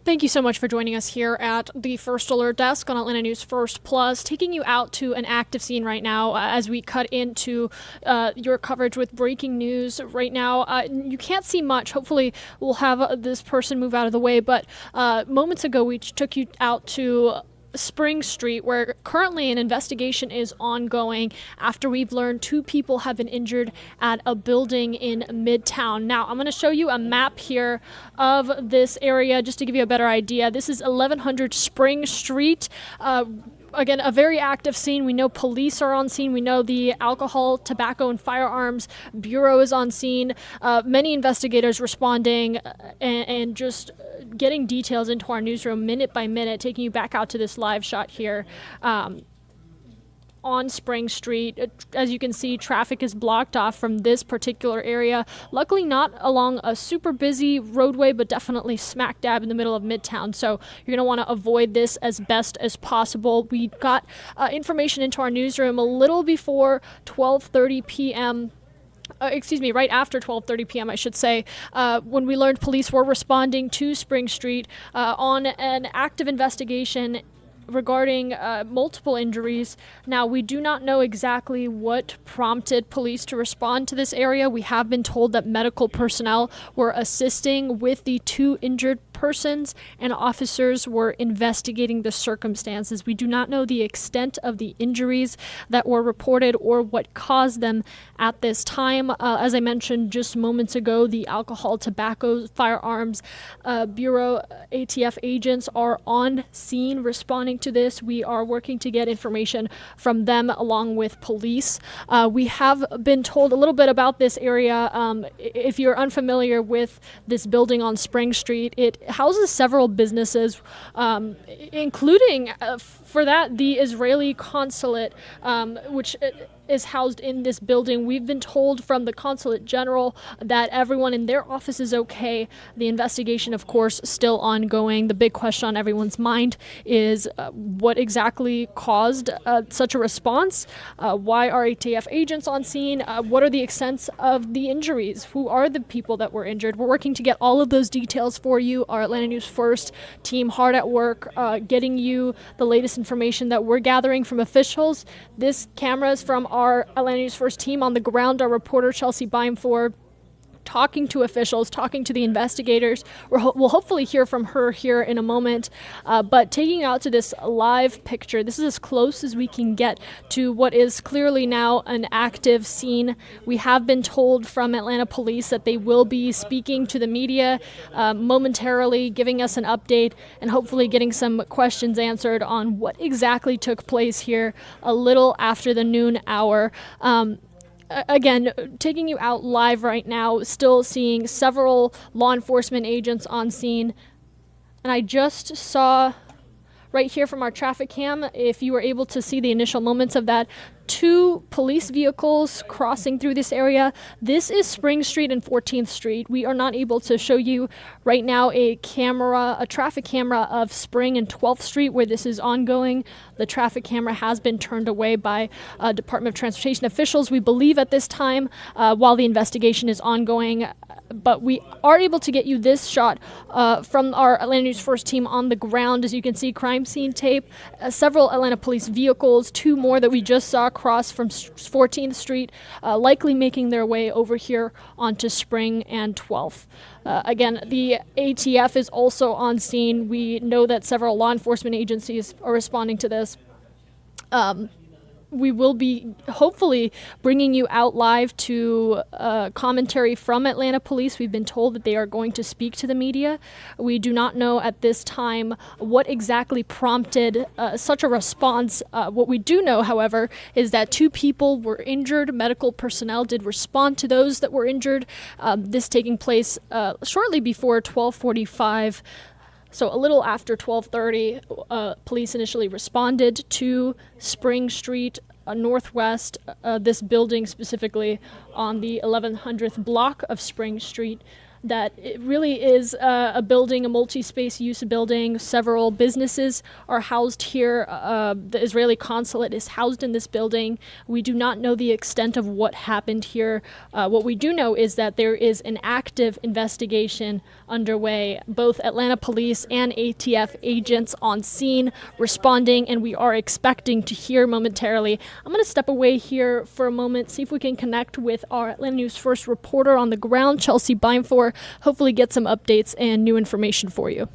Thank you so much for joining us here at the First Alert Desk on Atlanta News First Plus, taking you out to an active scene right now as we cut into your coverage with breaking news right now. You can't see much. Hopefully we'll have this person move out of the way, but moments ago we took you out to Spring Street, where currently an investigation is ongoing after we've learned 2 people have been injured at a building in Midtown. Now, I'm going to show you a map here of this area just to give you a better idea. This is 1100 Spring Street. Again, a very active scene. We know police are on scene. We know the Alcohol, Tobacco, and Firearms Bureau is on scene. Many investigators responding and just getting details into our newsroom minute by minute, taking you back out to this live shot here on Spring Street. As you can see, traffic is blocked off from this particular area. Luckily not along a super busy roadway, but definitely smack dab in the middle of Midtown. So you're going to want to avoid this as best as possible. We got information into our newsroom a little before 12:30 p.m. Right after 12:30 p.m., I should say, when we learned police were responding to Spring Street on an active investigation regarding multiple injuries. Now, we do not know exactly what prompted police to respond to this area. We have been told that medical personnel were assisting with the 2 injured persons and officers were investigating the circumstances. We do not know the extent of the injuries that were reported or what caused them at this time. As I mentioned just moments ago, the Alcohol, Tobacco, Firearms Bureau ATF agents are on scene responding to this. We are working to get information from them along with police. We have been told a little bit about this area. If you're unfamiliar with this building on Spring Street, it houses several businesses, including for that the Israeli Consulate, which is housed in this building. We've been told from the Consulate General that everyone in their office is okay. The investigation, of course, still ongoing. The big question on everyone's mind is what exactly caused such a response? Why are ATF agents on scene? What are the extents of the injuries? Who are the people that were injured? We're working to get all of those details for you. Our Atlanta News First team hard at work getting you the latest information that we're gathering from officials. This camera is from our Atlanta News First team on the ground, our reporter Chelsea Bimeford, talking to officials, talking to the investigators. We'll hopefully hear from her here in a moment, but taking out to this live picture, this is as close as we can get to what is clearly now an active scene. We have been told from Atlanta police that they will be speaking to the media momentarily, giving us an update and hopefully getting some questions answered on what exactly took place here a little after the noon hour. Again, taking you out live right now, still seeing several law enforcement agents on scene. And I just saw right here from our traffic cam, if you were able to see the initial moments of that, 2 police vehicles crossing through this area. This is Spring Street and 14th Street. We are not able to show you right now a traffic camera of Spring and 12th Street where this is ongoing. The traffic camera has been turned away by Department of Transportation officials, we believe at this time, while the investigation is ongoing. But we are able to get you this shot from our Atlanta News First team on the ground. As you can see, crime scene tape, several Atlanta police vehicles, 2 more that we just saw cross from 14th Street, likely making their way over here onto Spring and 12th. Again, the ATF is also on scene. We know that several law enforcement agencies are responding to this. We will be hopefully bringing you out live to commentary from Atlanta Police. We've been told that they are going to speak to the media. We do not know at this time what exactly prompted such a response. What we do know, however, is that 2 people were injured. Medical personnel did respond to those that were injured. This taking place shortly before 12:45. So a little after 12:30, police initially responded to Spring Street Northwest, this building specifically on the 1100th block of Spring Street. that it really is a building, a multi-space use building. Several businesses are housed here. The Israeli consulate is housed in this building. We do not know the extent of what happened here. What we do know is that there is an active investigation underway. Both Atlanta police and ATF agents on scene responding, and we are expecting to hear momentarily. I'm going to step away here for a moment, see if we can connect with our Atlanta News First reporter on the ground, Chelsea Beinfor, hopefully get some updates and new information for you.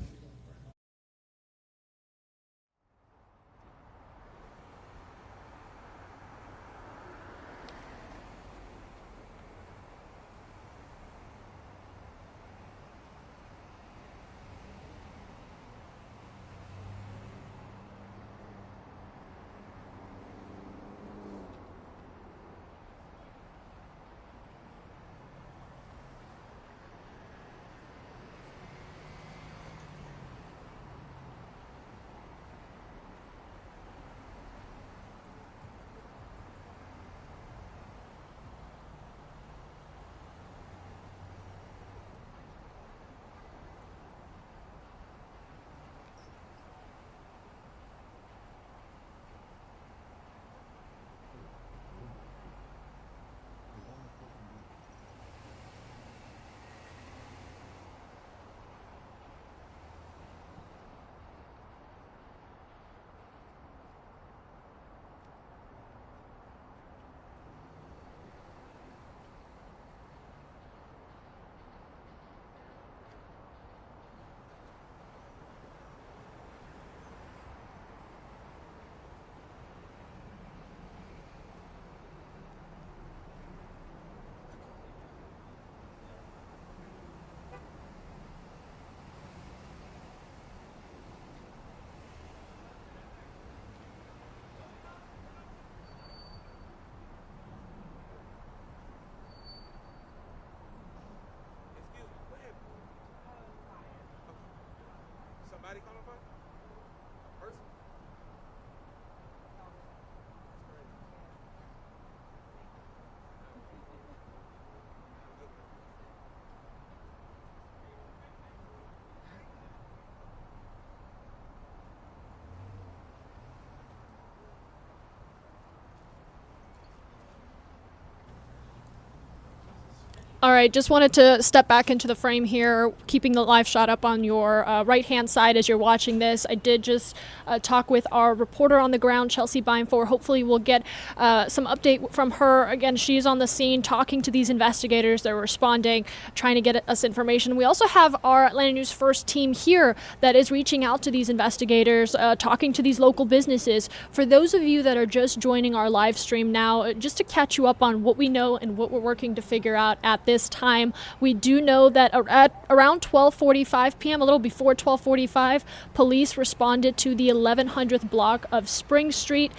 All right, just wanted to step back into the frame here, keeping the live shot up on your right-hand side as you're watching this. I did just talk with our reporter on the ground, Chelsea Beinfor. Hopefully we'll get some update from her. Again, she's on the scene talking to these investigators. They're responding, trying to get us information. We also have our Atlanta News First team here that is reaching out to these investigators, talking to these local businesses. For those of you that are just joining our live stream now, just to catch you up on what we know and what we're working to figure out at this time, we do know that at around 12:45 p.m., a little before 12:45, police responded to the 1100th block of Spring Street.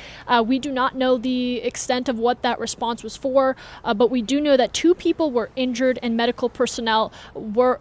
We do not know the extent of what that response was for, but we do know that 2 people were injured and medical personnel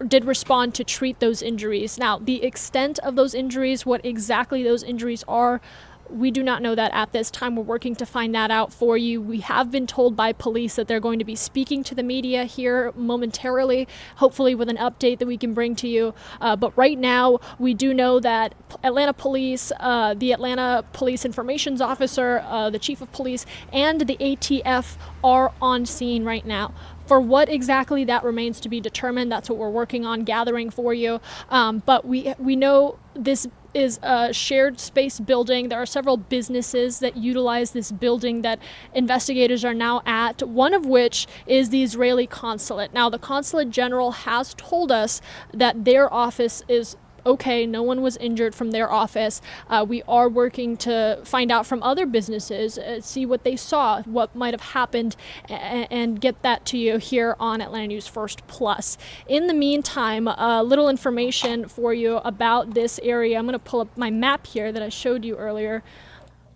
did respond to treat those injuries. Now, the extent of those injuries, what exactly those injuries are, we do not know that at this time. We're working to find that out for you. We have been told by police that they're going to be speaking to the media here momentarily, hopefully with an update that we can bring to you. But right now, we do know that Atlanta Police, the Atlanta Police Information Officer, the Chief of Police, and the ATF are on scene right now. For what exactly, that remains to be determined. That's what we're working on gathering for you. But we know this is a shared space building. There are several businesses that utilize this building that investigators are now at, one of which is the Israeli consulate. Now, the consulate general has told us that their office is okay, no one was injured from their office. We are working to find out from other businesses, see what they saw, what might have happened, and get that to you here on Atlanta News First Plus. In the meantime, a little information for you about this area. I'm going to pull up my map here that I showed you earlier.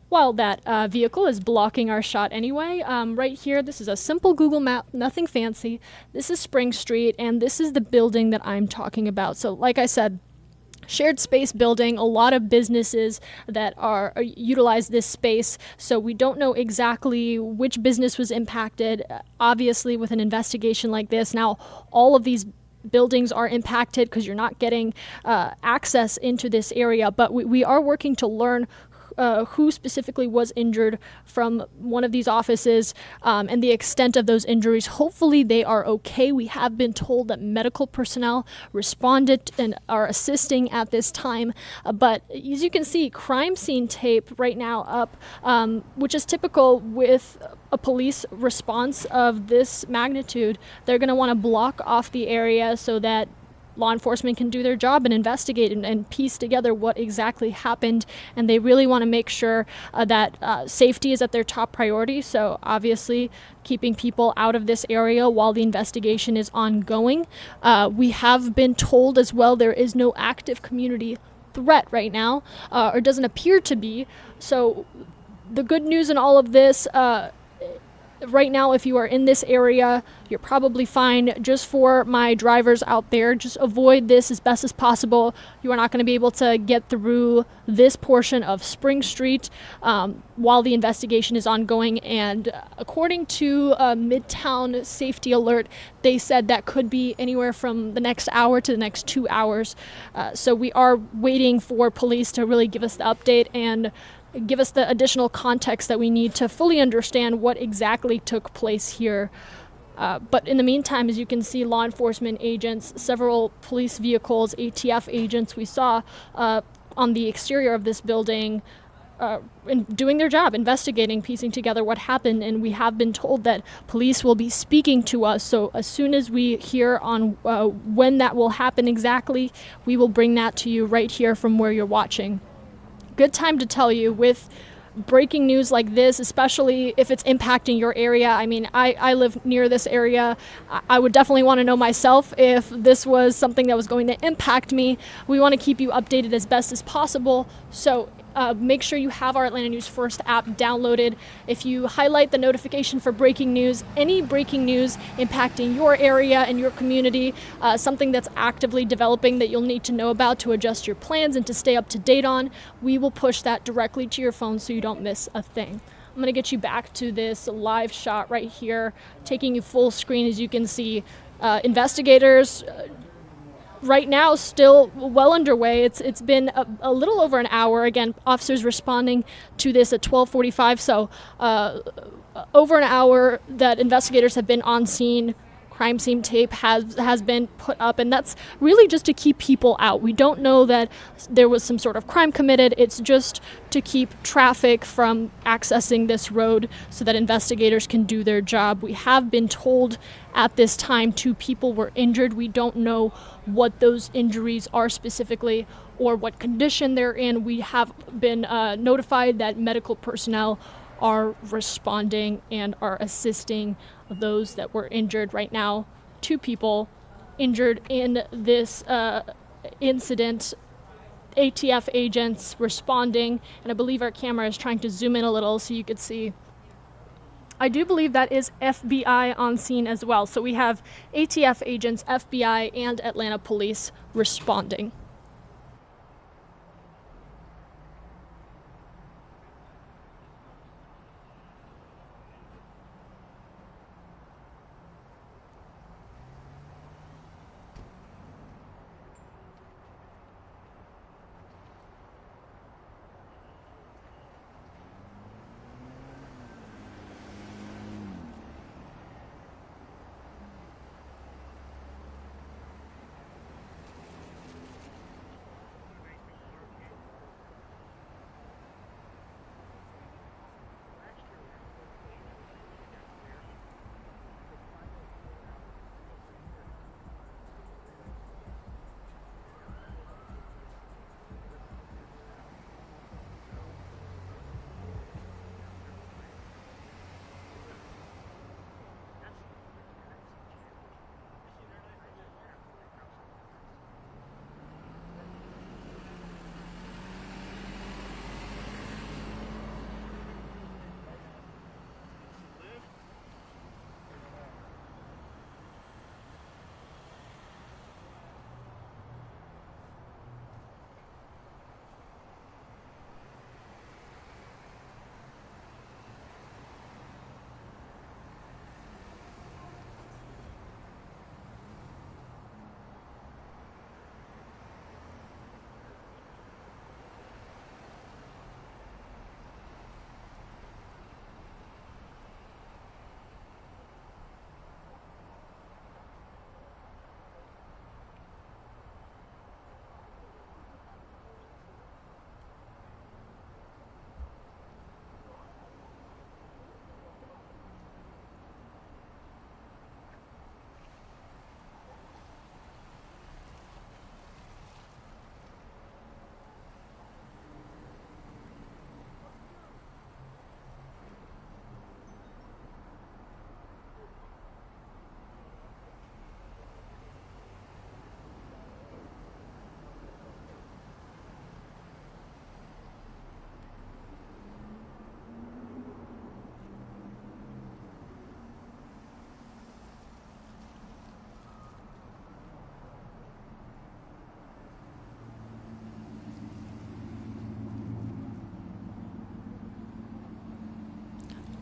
While that vehicle is blocking our shot anyway, right here, this is a simple Google map, nothing fancy. This is Spring Street, and this is the building that I'm talking about. So like I said, shared space building, a lot of businesses that utilize this space, so we don't know exactly which business was impacted. Obviously, with an investigation like this, now all of these buildings are impacted because you're not getting access into this area. But we are working to learn who specifically was injured from one of these offices and the extent of those injuries. Hopefully they are okay. We have been told that medical personnel responded and are assisting at this time. But as you can see, crime scene tape right now up, which is typical with a police response of this magnitude. They're going to want to block off the area so that law enforcement can do their job and investigate and piece together what exactly happened. And they really want to make sure that safety is at their top priority. So obviously keeping people out of this area while the investigation is ongoing. We have been told as well there is no active community threat right now, or doesn't appear to be. So the good news in all of this, right now, if you are in this area, you're probably fine. Just for my drivers out there, just avoid this as best as possible. You are not going to be able to get through this portion of Spring Street while the investigation is ongoing. And according to Midtown Safety Alert, they said that could be anywhere from the next hour to the next 2 hours. So we are waiting for police to really give us the update and give us the additional context that we need to fully understand what exactly took place here. But in the meantime, as you can see, law enforcement agents, several police vehicles, ATF agents we saw on the exterior of this building doing their job, investigating, piecing together what happened. And we have been told that police will be speaking to us. So as soon as we hear on when that will happen exactly, we will bring that to you right here from where you're watching. Good time to tell you with breaking news like this, especially if it's impacting your area. I mean, I live near this area. I would definitely want to know myself if this was something that was going to impact me. We want to keep you updated as best as possible. So make sure you have our Atlanta News First app downloaded. If you highlight the notification for breaking news, any breaking news impacting your area and your community, something that's actively developing that you'll need to know about to adjust your plans and to stay up to date on, we will push that directly to your phone so you don't miss a thing. I'm going to get you back to this live shot right here, taking you full screen. As you can see, investigators right now still well underway. It's been a little over an hour. Again, officers responding to this at 12:45. So over an hour that investigators have been on scene. Crime scene tape has been put up, and that's really just to keep people out. We don't know that there was some sort of crime committed. It's just to keep traffic from accessing this road so that investigators can do their job. We have been told at this time 2 people were injured. We don't know what those injuries are specifically or what condition they're in. We have been notified that medical personnel are responding and are assisting those that were injured right now. 2 people injured in this incident. ATF agents responding, and I believe our camera is trying to zoom in a little so you could see. I do believe that is FBI on scene as well. So we have ATF agents, FBI, and Atlanta police responding.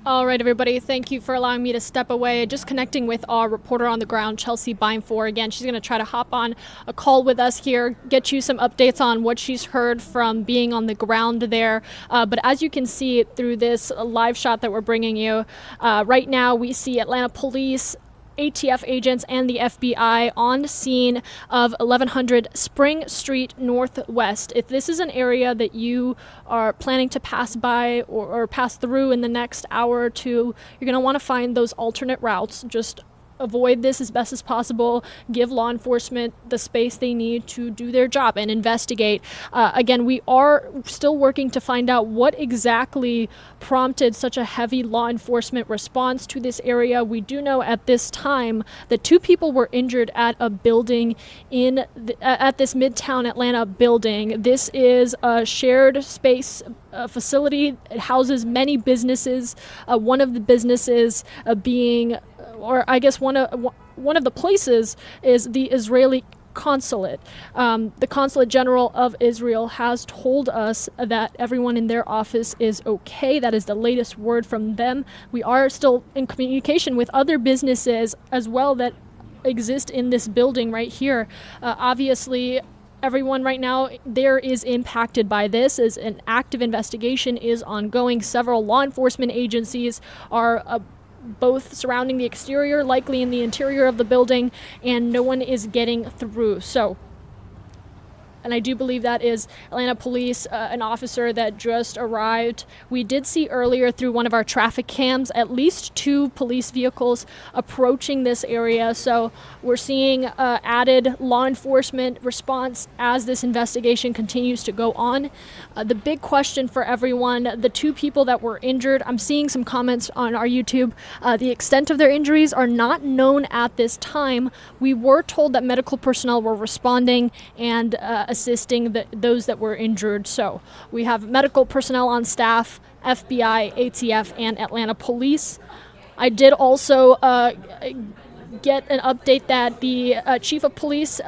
All right, everybody, thank you for allowing me to step away. Just connecting with our reporter on the ground, Chelsea Bimefor. Again, she's going to try to hop on a call with us here, get you some updates on what she's heard from being on the ground there. But as you can see through this live shot that we're bringing you, right now we see Atlanta police, ATF agents, and the FBI on scene of 1100 Spring Street Northwest. If this is an area that you are planning to pass by or pass through in the next hour or two, you're going to want to find those alternate routes. Just avoid this as best as possible. Give law enforcement the space they need to do their job and investigate. Again, we are still working to find out what exactly prompted such a heavy law enforcement response to this area. We do know at this time that 2 people were injured at a building at this Midtown Atlanta building. This is a shared space facility. It houses many businesses. One of the businesses being, or I guess one of the places is the Israeli Consulate. The Consulate General of Israel has told us that everyone in their office is okay. That is the latest word from them. We are still in communication with other businesses as well that exist in this building right here. Obviously, everyone right now there is impacted by this, as an active investigation is ongoing. Several law enforcement agencies are both surrounding the exterior, likely in the interior of the building, and no one is getting through. So, and I do believe that is Atlanta police, an officer that just arrived. We did see earlier through one of our traffic cams at least 2 police vehicles approaching this area. So we're seeing added law enforcement response as this investigation continues to go on. The big question for everyone, the 2 people that were injured, I'm seeing some comments on our YouTube. The extent of their injuries are not known at this time. We were told that medical personnel were responding and assisting those that were injured. So we have medical personnel on staff, FBI, ATF, and Atlanta police. I did also get an update that the chief of police,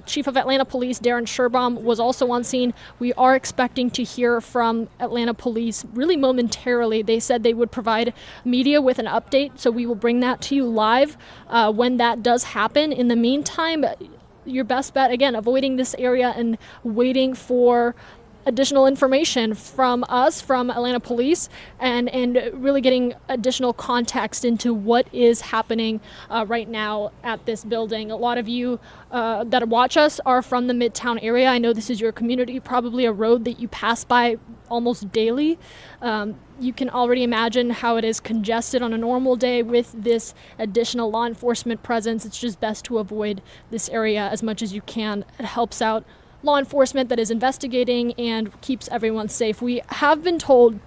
Chief of Atlanta Police, Darren Sherbaum, was also on scene. We are expecting to hear from Atlanta Police really momentarily. They said they would provide media with an update, so we will bring that to you live when that does happen. In the meantime, your best bet, again, avoiding this area and waiting for additional information from us, from Atlanta Police, and really getting additional context into what is happening right now at this building. A lot of you that watch us are from the Midtown area. I know this is your community, probably a road that you pass by almost daily. You can already imagine how it is congested on a normal day with this additional law enforcement presence. It's just best to avoid this area as much as you can. It helps out law enforcement that is investigating and keeps everyone safe. We have been told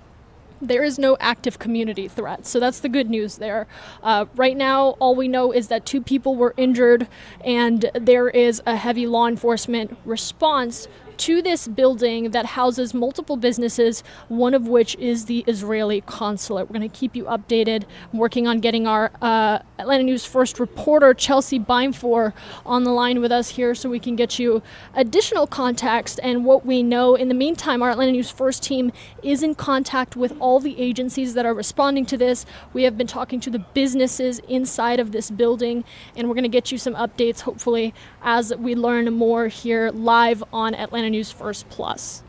there is no active community threat, so that's the good news there. Right now, all we know is that 2 people were injured, and there is a heavy law enforcement response to this building that houses multiple businesses, one of which is the Israeli Consulate. We're going to keep you updated. I'm working on getting our Atlanta News First reporter, Chelsea Bimefor, on the line with us here so we can get you additional context and what we know. In the meantime, our Atlanta News First team is in contact with all the agencies that are responding to this. We have been talking to the businesses inside of this building, and we're going to get you some updates, hopefully, as we learn more here live on Atlanta News First Plus.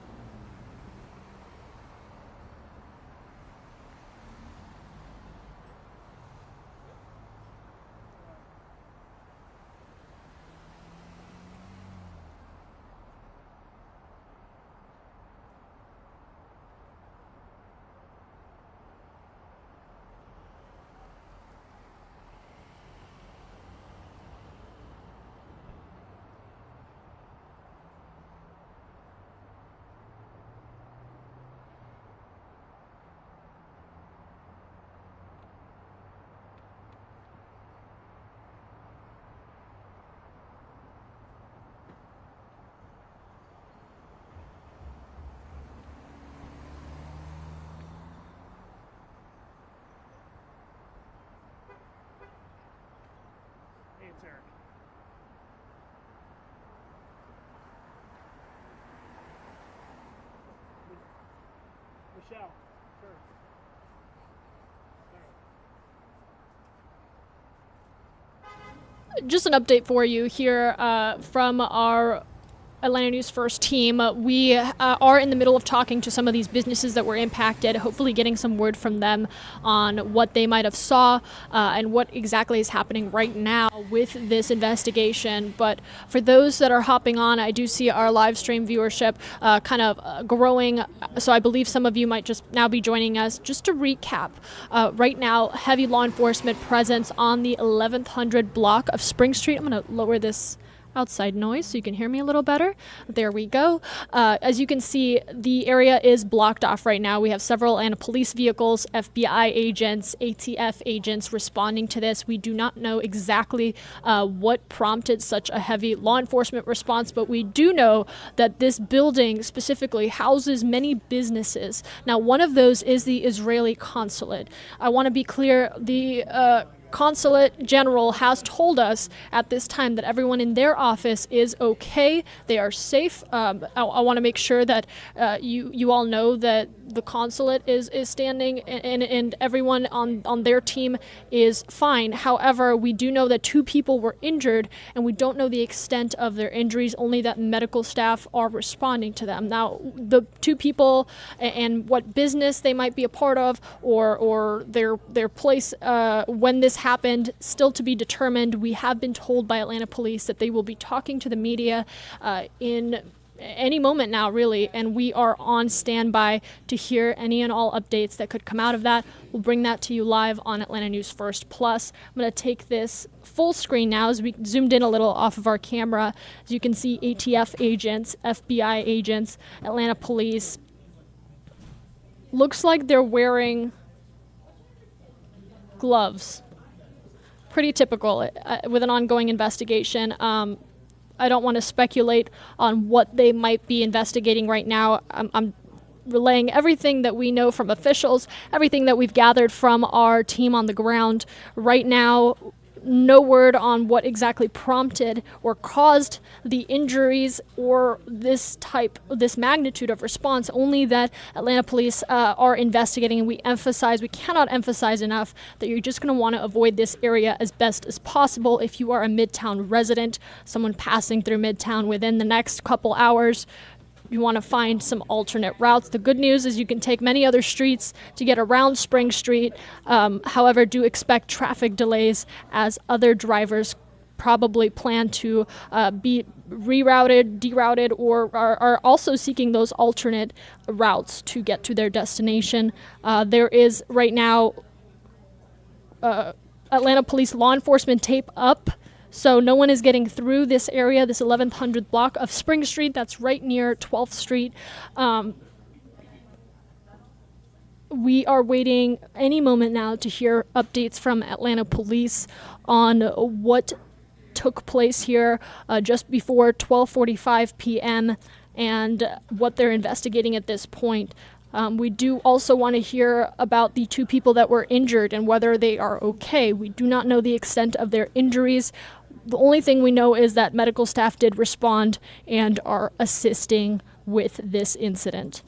Hey, it's Eric. Michelle, sure. Just an update for you here from our Atlanta News First team. We are in the middle of talking to some of these businesses that were impacted, hopefully getting some word from them on what they might have saw and what exactly is happening right now with this investigation. But for those that are hopping on, I do see our live stream viewership kind of growing. So I believe some of you might just now be joining us. Just to recap, right now, heavy law enforcement presence on the 1100 block of Spring Street. I'm going to lower this outside noise so you can hear me a little better. There we go. As you can see, the area is blocked off right now. We have several Atlanta police vehicles, FBI agents, ATF agents responding to this. We do not know exactly what prompted such a heavy law enforcement response, but we do know that this building specifically houses many businesses. Now, one of those is the Israeli consulate. I want to be clear, the Consulate General has told us at this time that everyone in their office is okay. They are safe. I want to make sure that you all know that the consulate is standing and everyone on their team is fine. However, we do know that 2 people were injured and we don't know the extent of their injuries, only that medical staff are responding to them. Now, the 2 people and what business they might be a part of or their place when this happened, still to be determined. We have been told by Atlanta police that they will be talking to the media in any moment now, really, and we are on standby to hear any and all updates that could come out of that. We'll bring that to you live on Atlanta News First Plus. I'm going to take this full screen now as we zoomed in a little off of our camera. As you can see, ATF agents, FBI agents, Atlanta police. Looks like they're wearing gloves. Pretty typical with an ongoing investigation. I don't want to speculate on what they might be investigating right now. I'm relaying everything that we know from officials, everything that we've gathered from our team on the ground. Right now, no word on what exactly prompted or caused the injuries or this magnitude of response, only that Atlanta police are investigating, and we cannot emphasize enough that you're just going to want to avoid this area as best as possible. If you are a Midtown resident, someone passing through Midtown within the next couple hours, you want to find some alternate routes. The good news is you can take many other streets to get around Spring Street. However, do expect traffic delays as other drivers probably plan to be rerouted, derouted, or are also seeking those alternate routes to get to their destination. There is right now Atlanta police law enforcement tape up, so no one is getting through this area, this 1100 block of Spring Street. That's right near 12th Street. We are waiting any moment now to hear updates from Atlanta police on what took place here just before 12:45 p.m. and what they're investigating at this point. We do also want to hear about the 2 people that were injured and whether they are okay. We do not know the extent of their injuries. The only thing we know is that medical staff did respond and are assisting with this incident.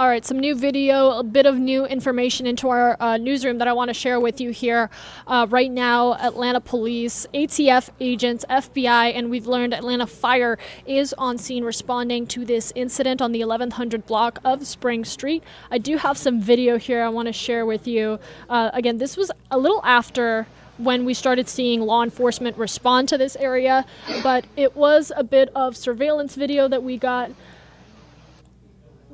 All right, some new video, a bit of new information into our newsroom that I want to share with you here. Right now, Atlanta police, ATF agents, FBI, and we've learned Atlanta Fire is on scene responding to this incident on the 1100 block of Spring Street. I do have some video here I want to share with you. Again, this was a little after when we started seeing law enforcement respond to this area, but it was a bit of surveillance video that we got.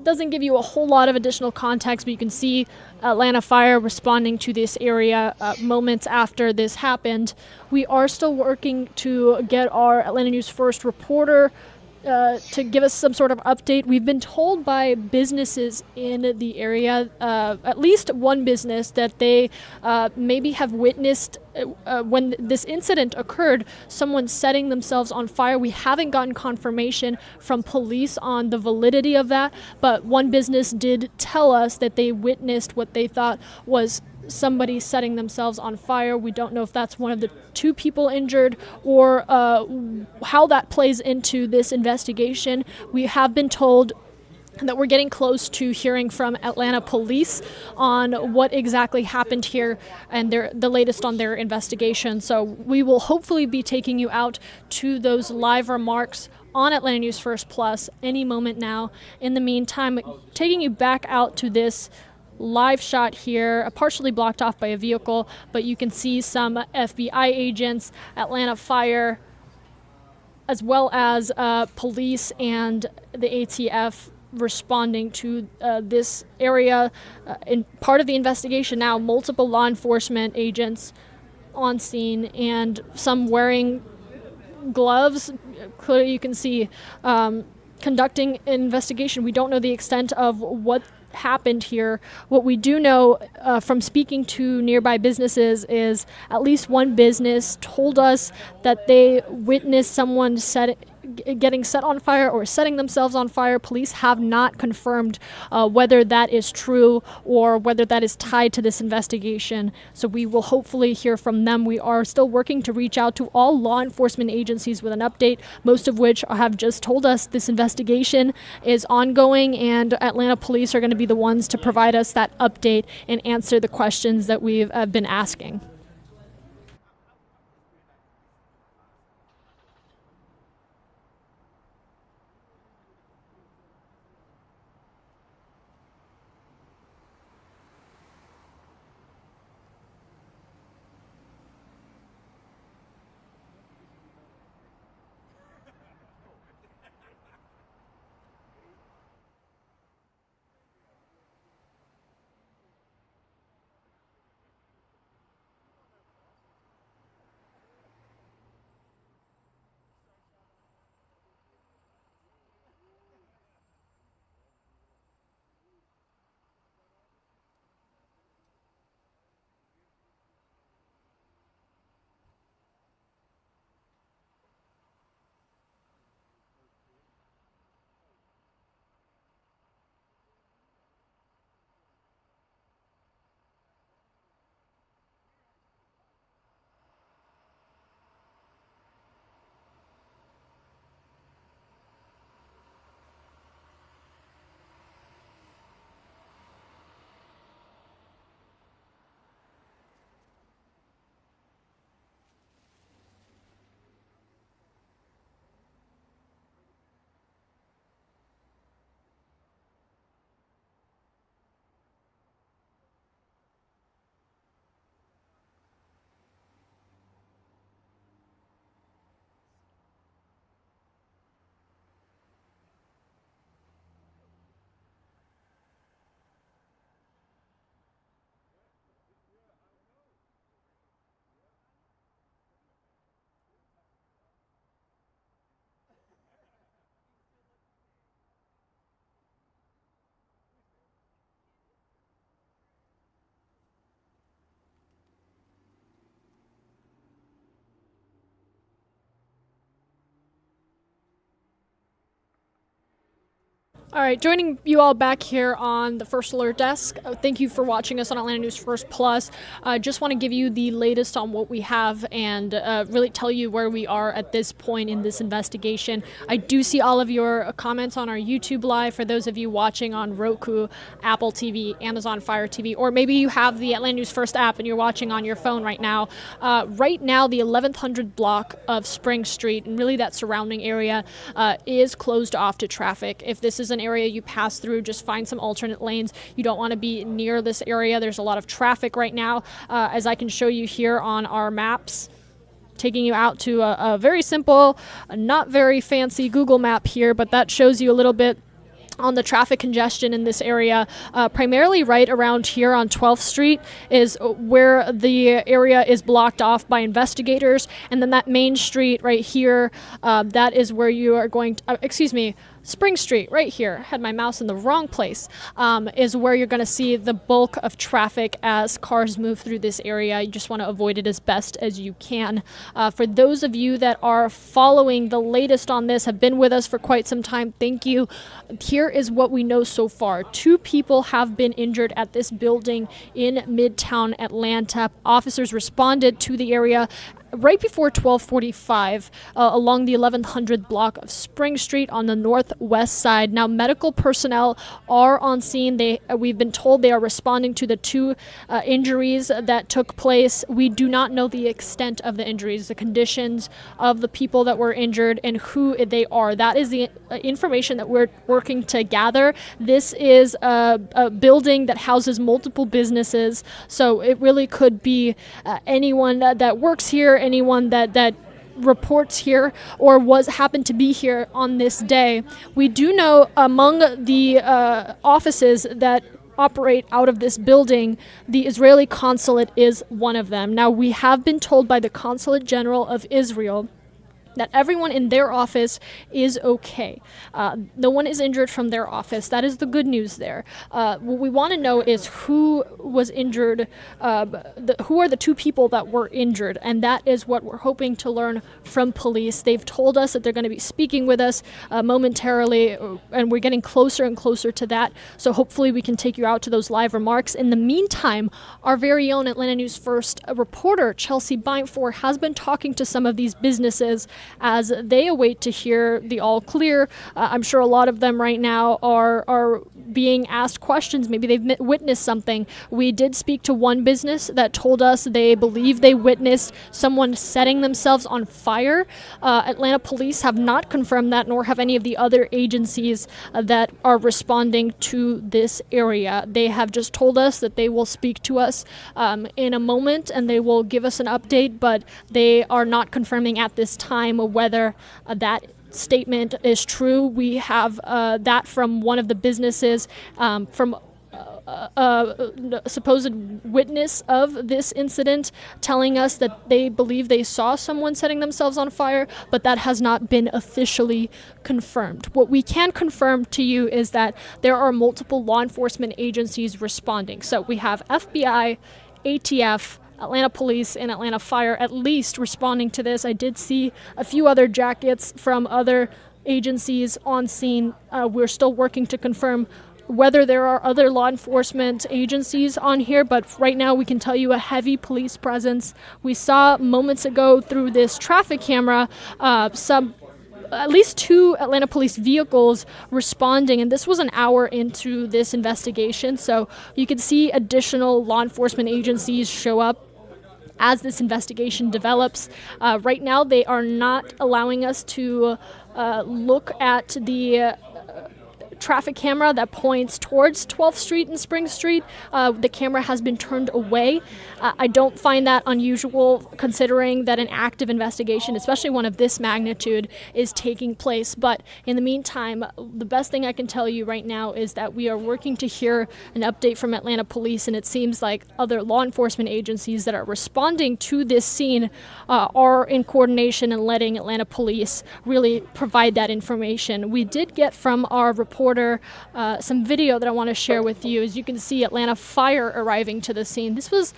Doesn't give you a whole lot of additional context, but you can see Atlanta Fire responding to this area moments after this happened. We are still working to get our Atlanta News First reporter to give us some sort of update. We've been told by businesses in the area, at least one business, that they maybe have witnessed when this incident occurred, someone setting themselves on fire. We haven't gotten confirmation from police on the validity of that, but one business did tell us that they witnessed what they thought was somebody setting themselves on fire. We don't know if that's one of the two people injured or how that plays into this investigation. We have been told that we're getting close to hearing from Atlanta police on what exactly happened here and the latest on their investigation. So we will hopefully be taking you out to those live remarks on Atlanta News First Plus any moment now. In the meantime, taking you back out to this live shot here, partially blocked off by a vehicle, but you can see some FBI agents, Atlanta Fire, as well as police and the ATF responding to this area. In part of the investigation now, multiple law enforcement agents on scene and some wearing gloves. Clearly you can see conducting an investigation. We don't know the extent of what happened here. What we do know from speaking to nearby businesses is at least one business told us that they witnessed someone getting set on fire or setting themselves on fire. Police have not confirmed whether that is true or whether that is tied to this investigation. So we will hopefully hear from them. We are still working to reach out to all law enforcement agencies with an update, most of which have just told us this investigation is ongoing, and Atlanta police are going to be the ones to provide us that update and answer the questions that we've been asking. All right, joining you all back here on the First Alert Desk. Thank you for watching us on Atlanta News First Plus. Just want to give you the latest on what we have and really tell you where we are at this point in this investigation. I do see all of your comments on our YouTube Live for those of you watching on Roku, Apple TV, Amazon Fire TV, or maybe you have the Atlanta News First app and you're watching on your phone right now. Right now, the 1100 block of Spring Street and really that surrounding area is closed off to traffic. If this is an area you pass through, just find some alternate lanes. You don't want to be near this area. There's a lot of traffic right now, as I can show you here on our maps, taking you out to a very simple, not very fancy Google map here, but that shows you a little bit on the traffic congestion in this area. Primarily right around here on 12th Street is where the area is blocked off by investigators, and then that main street right here, that is where you are going to, Spring Street right here, had my mouse in the wrong place, is where you're going to see the bulk of traffic as cars move through this area. You just want to avoid it as best as you can. For those of you that are following the latest on this, have been with us for quite some time, thank you. Here is what we know so far. 2 people have been injured at this building in Midtown Atlanta. Officers responded to the area right before 12:45 along the 1100 block of Spring Street on the northwest side. Now, medical personnel are on scene. We've been told they are responding to the 2 injuries that took place. We do not know the extent of the injuries, the conditions of the people that were injured, and who they are. That is the information that we're working to gather. This is a building that houses multiple businesses, so it really could be anyone that works here, anyone that reports here or happened to be here on this day. We do know among the offices that operate out of this building, the Israeli Consulate is one of them. Now, we have been told by the Consulate General of Israel that everyone in their office is okay. No one is injured from their office. That is the good news there. What we want to know is who was injured, who are the 2 people that were injured, and that is what we're hoping to learn from police. They've told us that they're going to be speaking with us momentarily, and we're getting closer and closer to that, so hopefully we can take you out to those live remarks. In the meantime, our very own Atlanta News First reporter, Chelsea Bindfor, has been talking to some of these businesses as they await to hear the all clear. I'm sure a lot of them right now are being asked questions. Maybe they've witnessed something. We did speak to one business that told us they believe they witnessed someone setting themselves on fire. Atlanta police have not confirmed that, nor have any of the other agencies that are responding to this area. They have just told us that they will speak to us in a moment and they will give us an update, but they are not confirming at this time whether that statement is true. We have that from one of the businesses, from a supposed witness of this incident, telling us that they believe they saw someone setting themselves on fire, but that has not been officially confirmed. What we can confirm to you is that there are multiple law enforcement agencies responding. So we have FBI, ATF, Atlanta Police, and Atlanta Fire at least responding to this. I did see a few other jackets from other agencies on scene. We're still working to confirm whether there are other law enforcement agencies on here, but right now we can tell you a heavy police presence. We saw moments ago through this traffic camera at least 2 Atlanta police vehicles responding, and this was an hour into this investigation, so you can see additional law enforcement agencies show up as this investigation develops. Right now, they are not allowing us to look at the traffic camera that points towards 12th Street and Spring Street. The camera has been turned away. I don't find that unusual considering that an active investigation, especially one of this magnitude, is taking place. But in the meantime, the best thing I can tell you right now is that we are working to hear an update from Atlanta Police, and it seems like other law enforcement agencies that are responding to this scene are in coordination and letting Atlanta Police really provide that information. We did get from our reporter some video that I want to share with you. As you can see, Atlanta Fire arriving to the scene. This was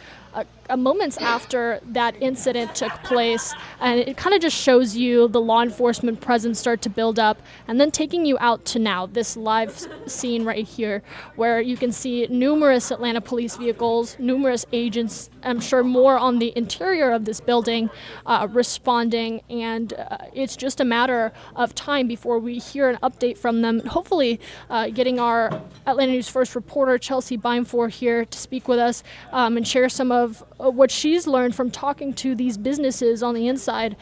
moments after that incident took place, and it kind of just shows you the law enforcement presence start to build up, and then taking you out to now this live scene right here, where you can see numerous Atlanta police vehicles, numerous agents, I'm sure more on the interior of this building, responding, and it's just a matter of time before we hear an update from them. Hopefully, getting our Atlanta News First reporter Chelsea Beinfor here to speak with us and share some of what she's learned from talking to these businesses on the inside.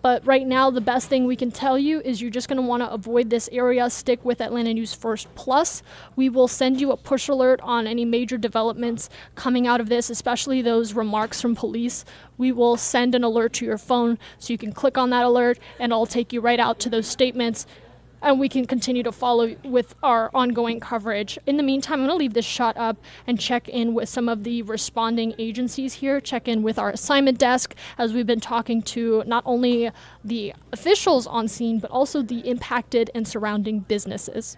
But right now, the best thing we can tell you is you're just going to want to avoid this area. Stick with Atlanta News First Plus. We will send you a push alert on any major developments coming out of this, especially those remarks from police. We will send an alert to your phone so you can click on that alert and it'll take you right out to those statements, and we can continue to follow with our ongoing coverage. In the meantime, I'm going to leave this shot up and check in with some of the responding agencies here, check in with our assignment desk, as we've been talking to not only the officials on scene, but also the impacted and surrounding businesses.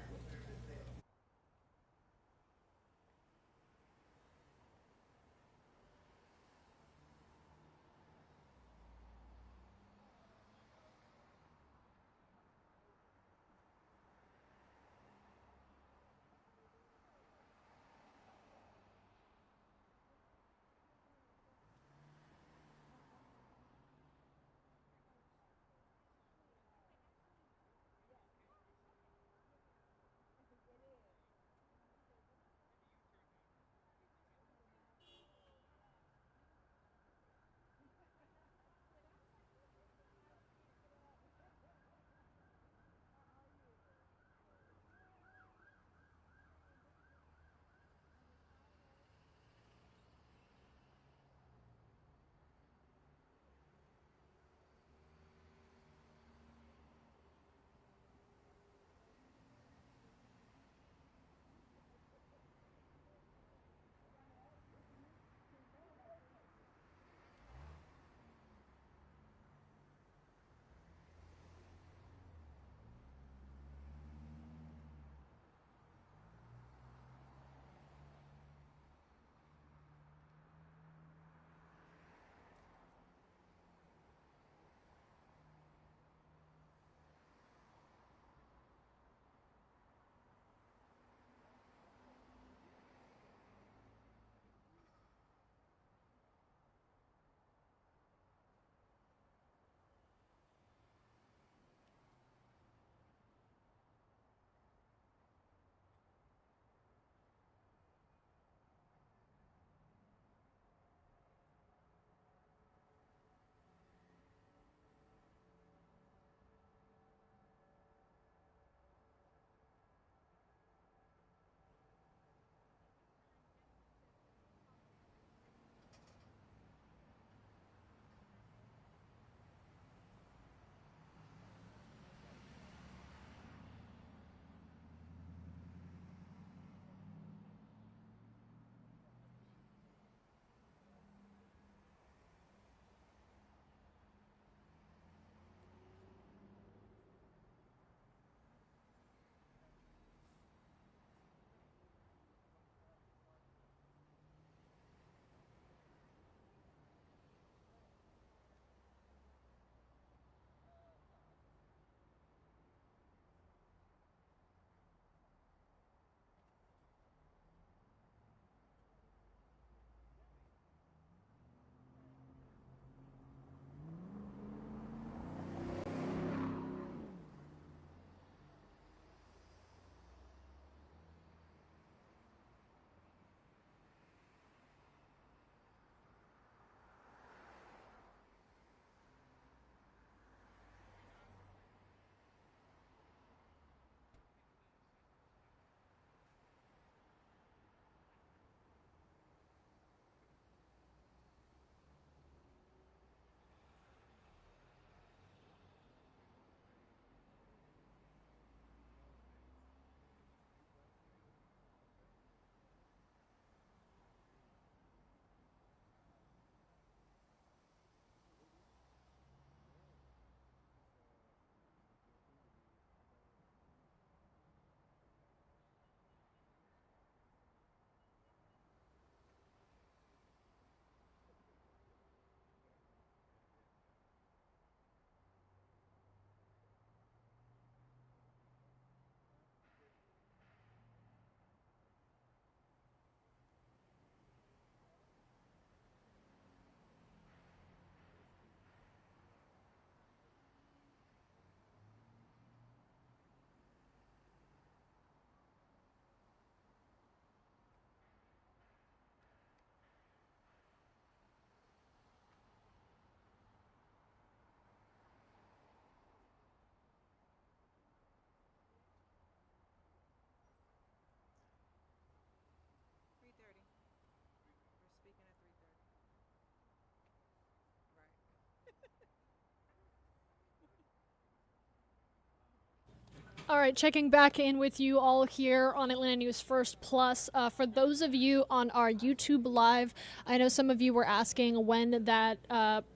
All right, checking back in with you all here on Atlanta News First Plus. For those of you on our YouTube Live, I know some of you were asking when that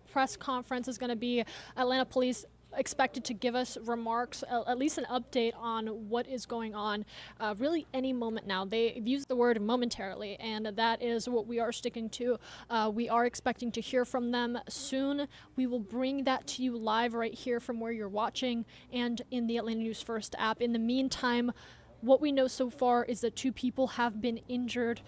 press conference is going to be. Atlanta Police expected to give us remarks, at least an update on what is going on, really any moment now. They've used the word momentarily, and that is what we are sticking to. We are expecting to hear from them soon. We will bring that to you live right here from where you're watching and in the Atlanta News First app. In the meantime, what we know so far is that 2 people have been injured.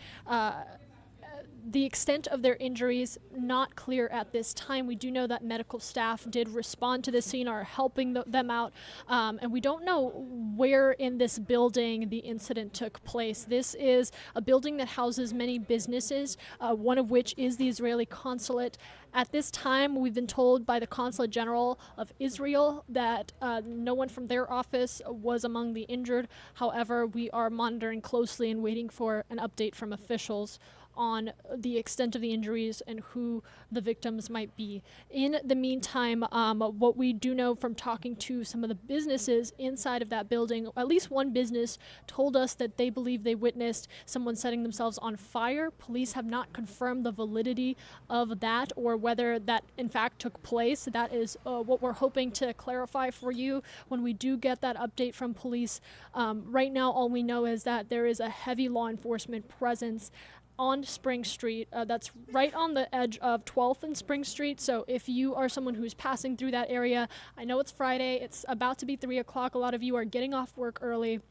The extent of their injuries not clear at this time. We do know that medical staff did respond to the scene, are helping them out, and we don't know where in this building the incident took place. This is a building that houses many businesses, one of which is the Israeli Consulate. At this time, we've been told by the Consulate General of Israel that no one from their office was among the injured. However, we are monitoring closely and waiting for an update from officials on the extent of the injuries and who the victims might be. In the meantime, what we do know from talking to some of the businesses inside of that building, at least one business told us that they believe they witnessed someone setting themselves on fire. Police have not confirmed the validity of that or whether that in fact took place. That is what we're hoping to clarify for you when we do get that update from police. Right now, all we know is that there is a heavy law enforcement presence on Spring Street. That's right on the edge of 12th and Spring Street. So if you are someone who's passing through that area, I know it's Friday, it's about to be 3 o'clock. A lot of you are getting off work early.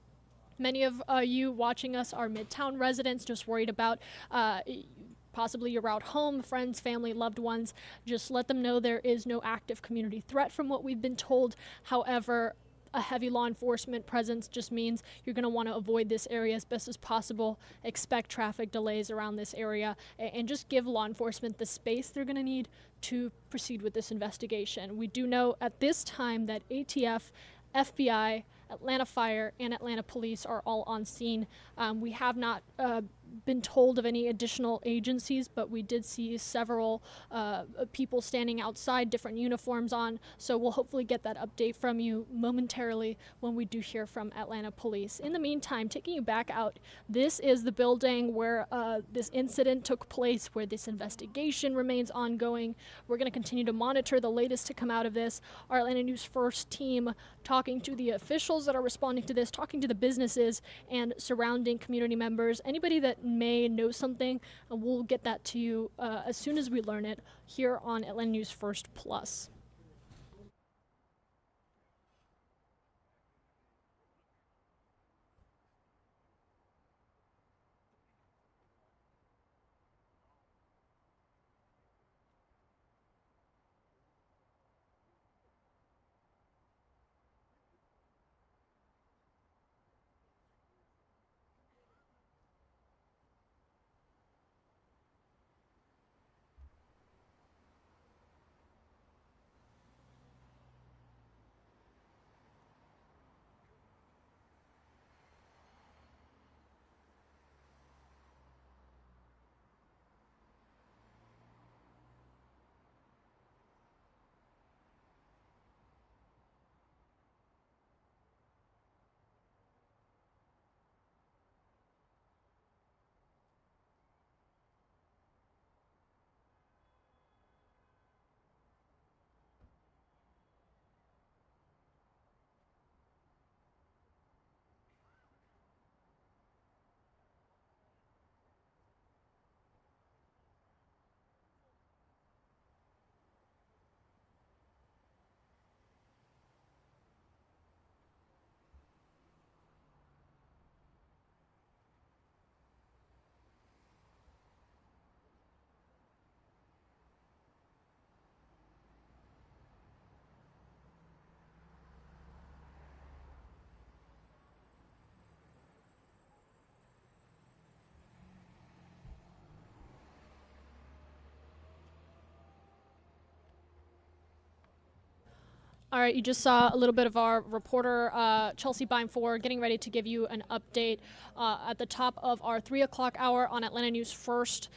Many of you watching us are Midtown residents, just worried about possibly your route home, friends, family, loved ones. Just let them know there is no active community threat from what we've been told. However, a heavy law enforcement presence just means you're going to want to avoid this area as best as possible, expect traffic delays around this area, and just give law enforcement the space they're going to need to proceed with this investigation. We do know at this time that ATF, FBI, Atlanta Fire, and Atlanta Police are all on scene. We have not been told of any additional agencies, but we did see several people standing outside, different uniforms on. So we'll hopefully get that update from you momentarily when we do hear from Atlanta Police. In the meantime, taking you back out, this is the building where this incident took place, where this investigation remains ongoing. We're going to continue to monitor the latest to come out of this. Our Atlanta News First team talking to the officials that are responding to this, talking to the businesses and surrounding community members, anybody that may know something, and we'll get that to you as soon as we learn it here on Atlanta News First Plus. All right, you just saw a little bit of our reporter, Chelsea Beimfor, getting ready to give you an update at the top of our 3 o'clock hour on Atlanta News First.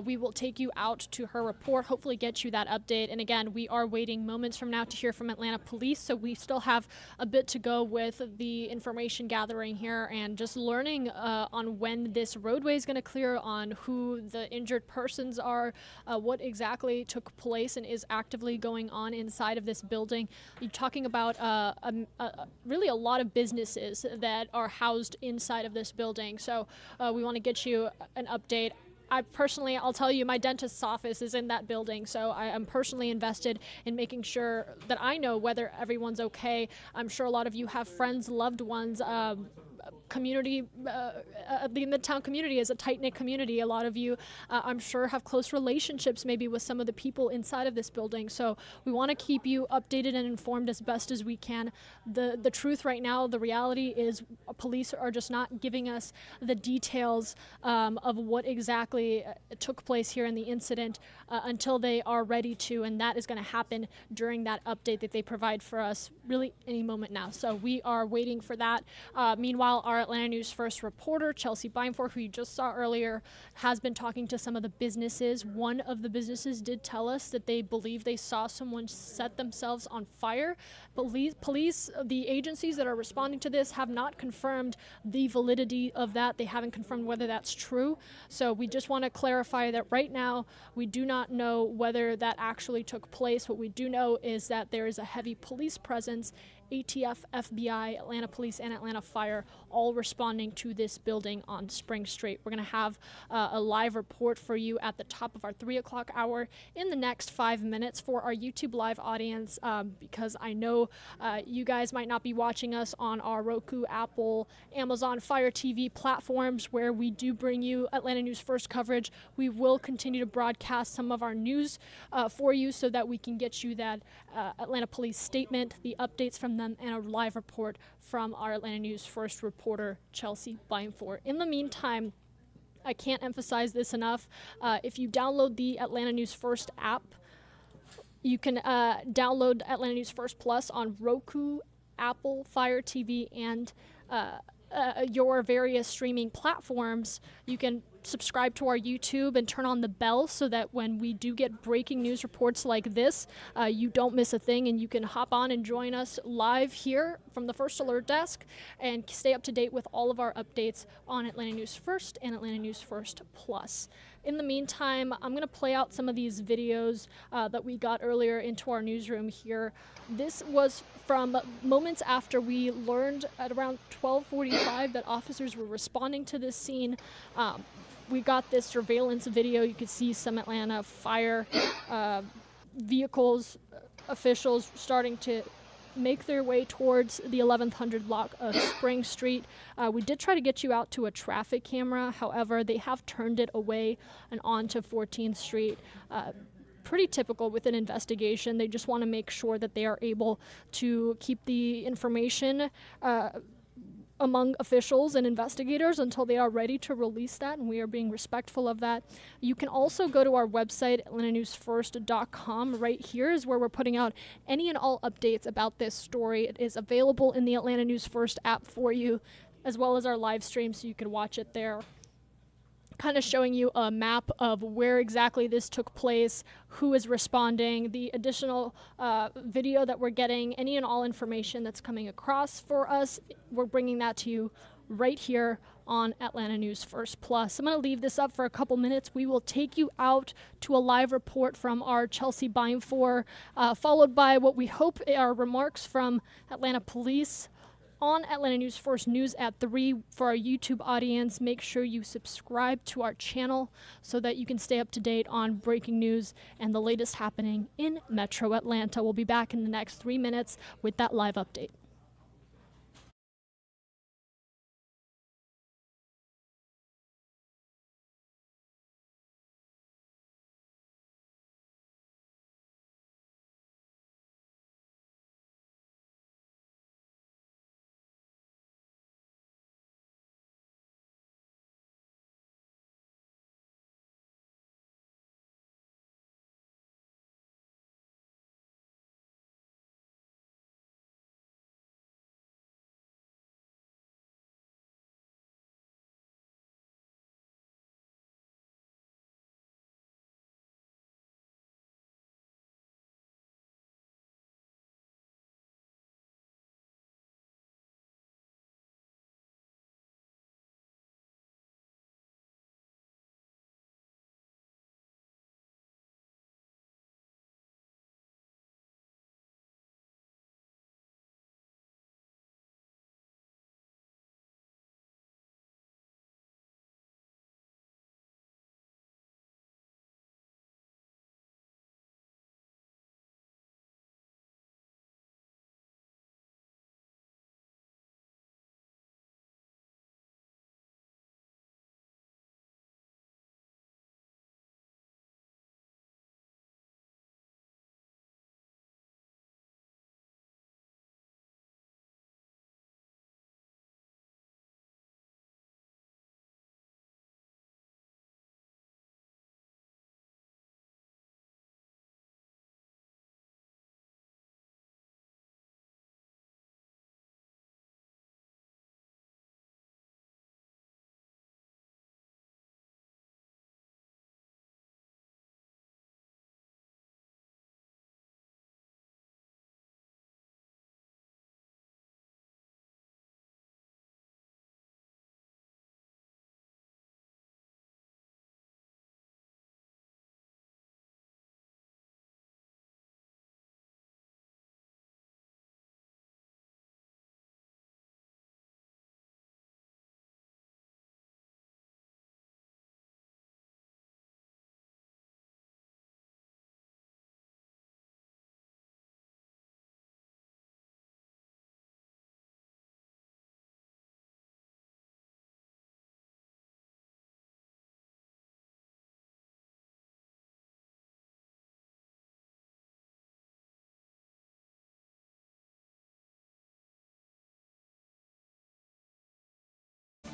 We will take you out to her report, hopefully get you that update. And again, we are waiting moments from now to hear from Atlanta Police, so we still have a bit to go with the information gathering here and just learning on when this roadway is going to clear, on who the injured persons are, what exactly took place and is actively going on inside of this building. You're talking about really a lot of businesses that are housed inside of this building. So we want to get you an update. I'll tell you, my dentist's office is in that building, so I am personally invested in making sure that I know whether everyone's okay. I'm sure a lot of you have friends, loved ones. Community, the Midtown community is a tight-knit community. A lot of you, I'm sure, have close relationships maybe with some of the people inside of this building. So we want to keep you updated and informed as best as we can. The truth right now, the reality is police are just not giving us the details of what exactly took place here in the incident until they are ready to, and that is going to happen during that update that they provide for us really any moment now. So we are waiting for that. Meanwhile, our Atlanta News First reporter, Chelsea Beimfor, who you just saw earlier, has been talking to some of the businesses. One of the businesses did tell us that they believe they saw someone set themselves on fire. Police, the agencies that are responding to this, have not confirmed the validity of that. They haven't confirmed whether that's true. So we just want to clarify that right now we do not know whether that actually took place. What we do know is that there is a heavy police presence. ATF, FBI, Atlanta Police, and Atlanta Fire all responding to this building on Spring Street. We're going to have a live report for you at the top of our 3 o'clock hour in the next 5 minutes for our YouTube live audience, because I know you guys might not be watching us on our Roku, Apple, Amazon, Fire TV platforms where we do bring you Atlanta News First coverage. We will continue to broadcast some of our news for you so that we can get you that Atlanta Police statement, the updates from them, and a live report from our Atlanta News First reporter, Chelsea Beimfor. In the meantime, I can't emphasize this enough. If you download the Atlanta News First app, you can download Atlanta News First Plus on Roku, Apple, Fire TV, and your various streaming platforms. You can subscribe to our YouTube and turn on the bell so that when we do get breaking news reports like this, you don't miss a thing, and you can hop on and join us live here from the First Alert Desk and stay up to date with all of our updates on Atlanta News First and Atlanta News First Plus. In the meantime, I'm going to play out some of these videos that we got earlier into our newsroom here. This was from moments after we learned at around 12:45 that officers were responding to this scene. We got this surveillance video. You could see some Atlanta Fire vehicles, officials starting to make their way towards the 1100 block of Spring Street. We did try to get you out to a traffic camera. However, they have turned it away and onto 14th Street. Pretty typical with an investigation. They just want to make sure that they are able to keep the information among officials and investigators until they are ready to release that, and we are being respectful of that. You can also go to our website, atlantanewsfirst.com. Right here is where we're putting out any and all updates about this story. It is available in the Atlanta News First app for you, as well as our live stream, so you can watch it there. Kind of showing you a map of where exactly this took place, who is responding, the additional video that we're getting, any and all information that's coming across for us. We're bringing that to you right here on Atlanta News First Plus. I'm going to leave this up for a couple minutes. We will take you out to a live report from our Chelsea Beimfor, followed by what we hope are remarks from Atlanta Police. On Atlanta News First News at 3 for our YouTube audience. Make sure you subscribe to our channel so that you can stay up to date on breaking news and the latest happening in Metro Atlanta. We'll be back in the next 3 minutes with that live update.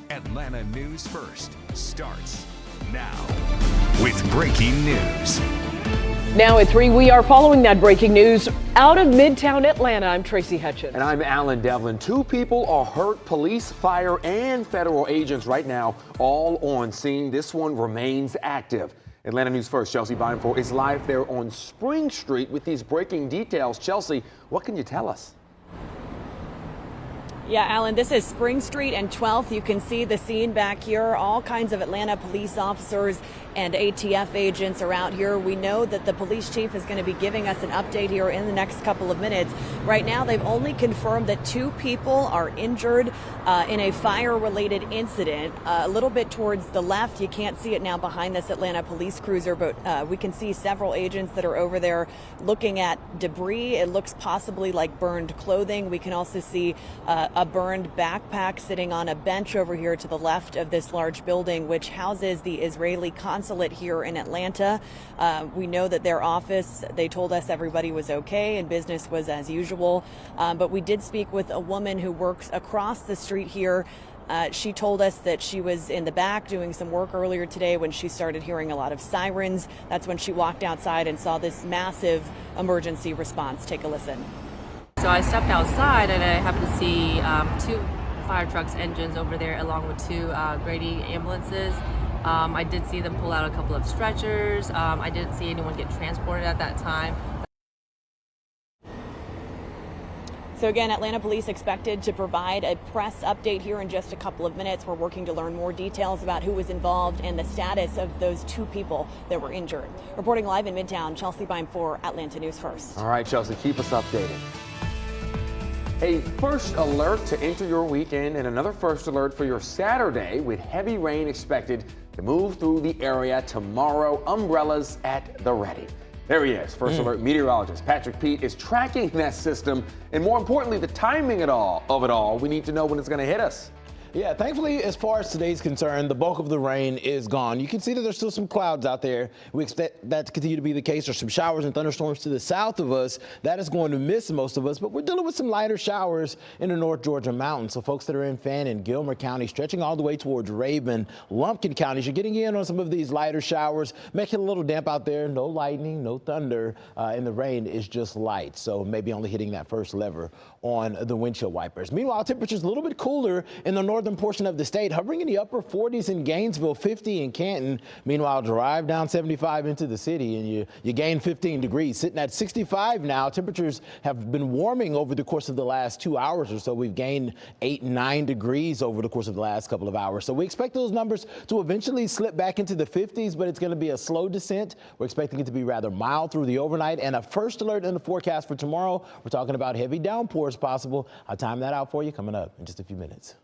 Atlanta News First starts now with breaking news. Now at 3, we are following that breaking news out of Midtown Atlanta. I'm Tracy Hutchins. And I'm Alan Devlin. 2 people are hurt. Police, fire, and federal agents right now all on scene. This one remains active. Atlanta News First, Chelsea Bynfor is live there on Spring Street with these breaking details. Chelsea, what can you tell us? Yeah, Alan, this is Spring Street and 12th. You can see the scene back here. All kinds of Atlanta police officers and ATF agents are out here. We know that the police chief is going to be giving us an update here in the next couple of minutes. Right now, they've only confirmed that 2 people are injured in a fire-related incident. A little bit towards the left, you can't see it now behind this Atlanta police cruiser, but we can see several agents that are over there looking at debris. It looks possibly like burned clothing. We can also see a burned backpack sitting on a bench over here to the left of this large building, which houses the Israeli Consulate here in Atlanta. We know that their office, they told us everybody was okay and business was as usual. But we did speak with a woman who works across the street here. She told us that she was in the back doing some work earlier today when she started hearing a lot of sirens. That's when she walked outside and saw this massive emergency response. Take a listen. So I stepped outside and I happened to see 2 fire trucks engines over there along with 2 Grady ambulances. I did see them pull out a couple of stretchers. I didn't see anyone get transported at that time. So again, Atlanta police expected to provide a press update here in just a couple of minutes. We're working to learn more details about who was involved and the status of those 2 people that were injured. Reporting live in Midtown, Chelsea Bynfor, Atlanta News First. All right, Chelsea, keep us updated. A first alert to enter your weekend and another first alert for your Saturday with heavy rain expected to move through the area tomorrow. Umbrellas at the ready. There he is, first alert meteorologist Patrick Pete is tracking that system and more importantly, the timing of it all. We need to know when it's going to hit us. Yeah, thankfully, as far as today's concerned, the bulk of the rain is gone. You can see that there's still some clouds out there. We expect that to continue to be the case. There's some showers and thunderstorms to the south of us. That is going to miss most of us, but we're dealing with some lighter showers in the North Georgia mountains. So folks that are in Fannin and Gilmer County, stretching all the way towards Rabun, Lumpkin counties, you're getting in on some of these lighter showers, making it a little damp out there. No lightning, no thunder, and the rain is just light. So maybe only hitting that first lever on the windshield wipers. Meanwhile, temperatures a little bit cooler in the northern portion of the state, hovering in the upper 40s in Gainesville, 50 in Canton. Meanwhile, drive down 75 into the city and you gain 15 degrees, sitting at 65 now. Temperatures have been warming over the course of the last 2 hours or so. We've gained 8, 9 degrees over the course of the last couple of hours. So we expect those numbers to eventually slip back into the 50s, but it's going to be a slow descent. We're expecting it to be rather mild through the overnight, and a first alert in the forecast for tomorrow. We're talking about heavy downpours possible. I'll time that out for you coming up in just a few minutes.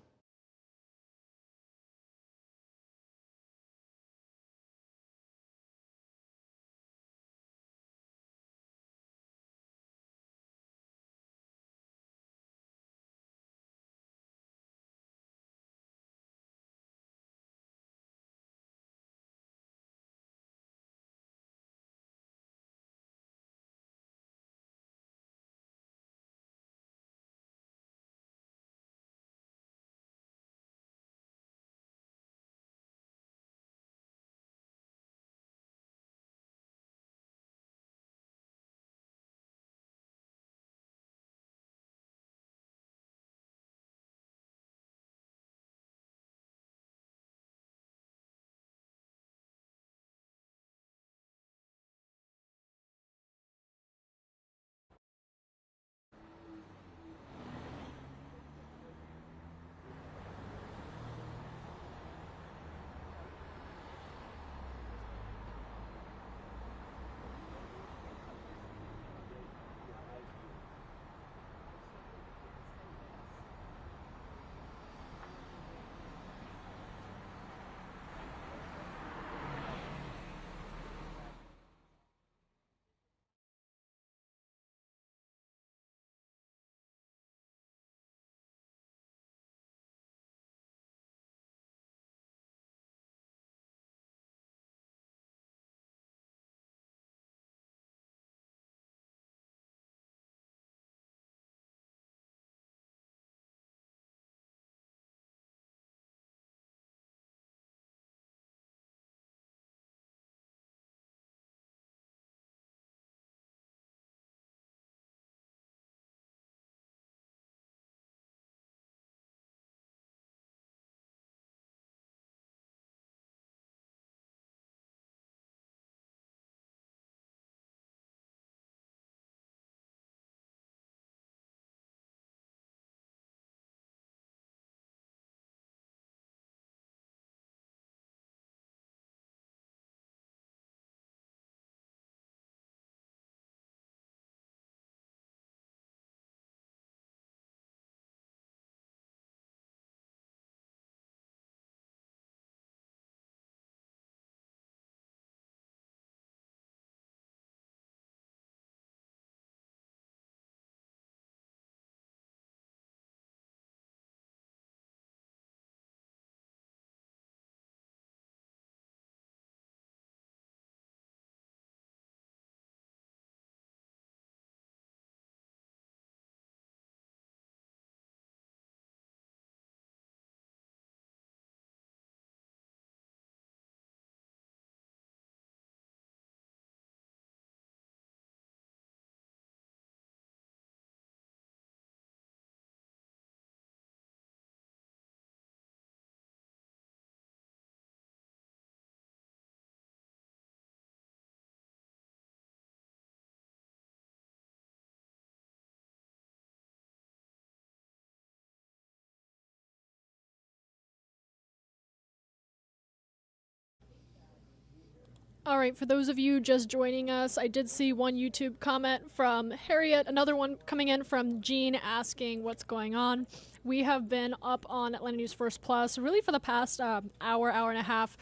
All right, for those of you just joining us, I did see one YouTube comment from Harriet, another one coming in from Jean asking what's going on. We have been up on Atlanta News First Plus really for the past hour and a half,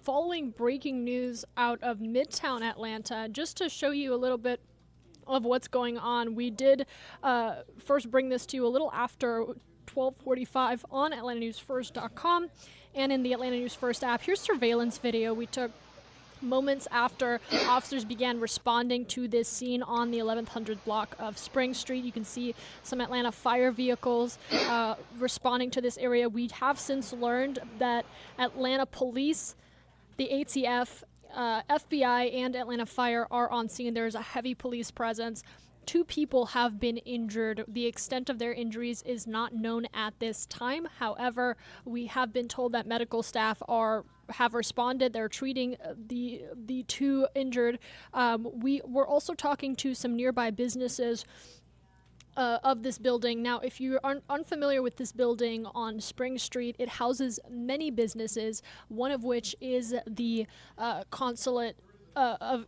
following breaking news out of Midtown Atlanta. Just to show you a little bit of what's going on, we did first bring this to you a little after 12:45 on AtlantaNewsFirst.com and in the Atlanta News First app. Here's surveillance video we took moments after officers began responding to this scene on the 1100 block of Spring Street. You can see some Atlanta fire vehicles responding to this area. We have since learned that Atlanta police, the ATF, FBI, and Atlanta Fire are on scene. There is a heavy police presence. 2 people have been injured. The extent of their injuries is not known at this time. However, we have been told that medical staff have responded. They're treating the 2 injured. We were also talking to some nearby businesses of this building. Now, if you aren't unfamiliar with this building on Spring Street, it houses many businesses, one of which is the Consulate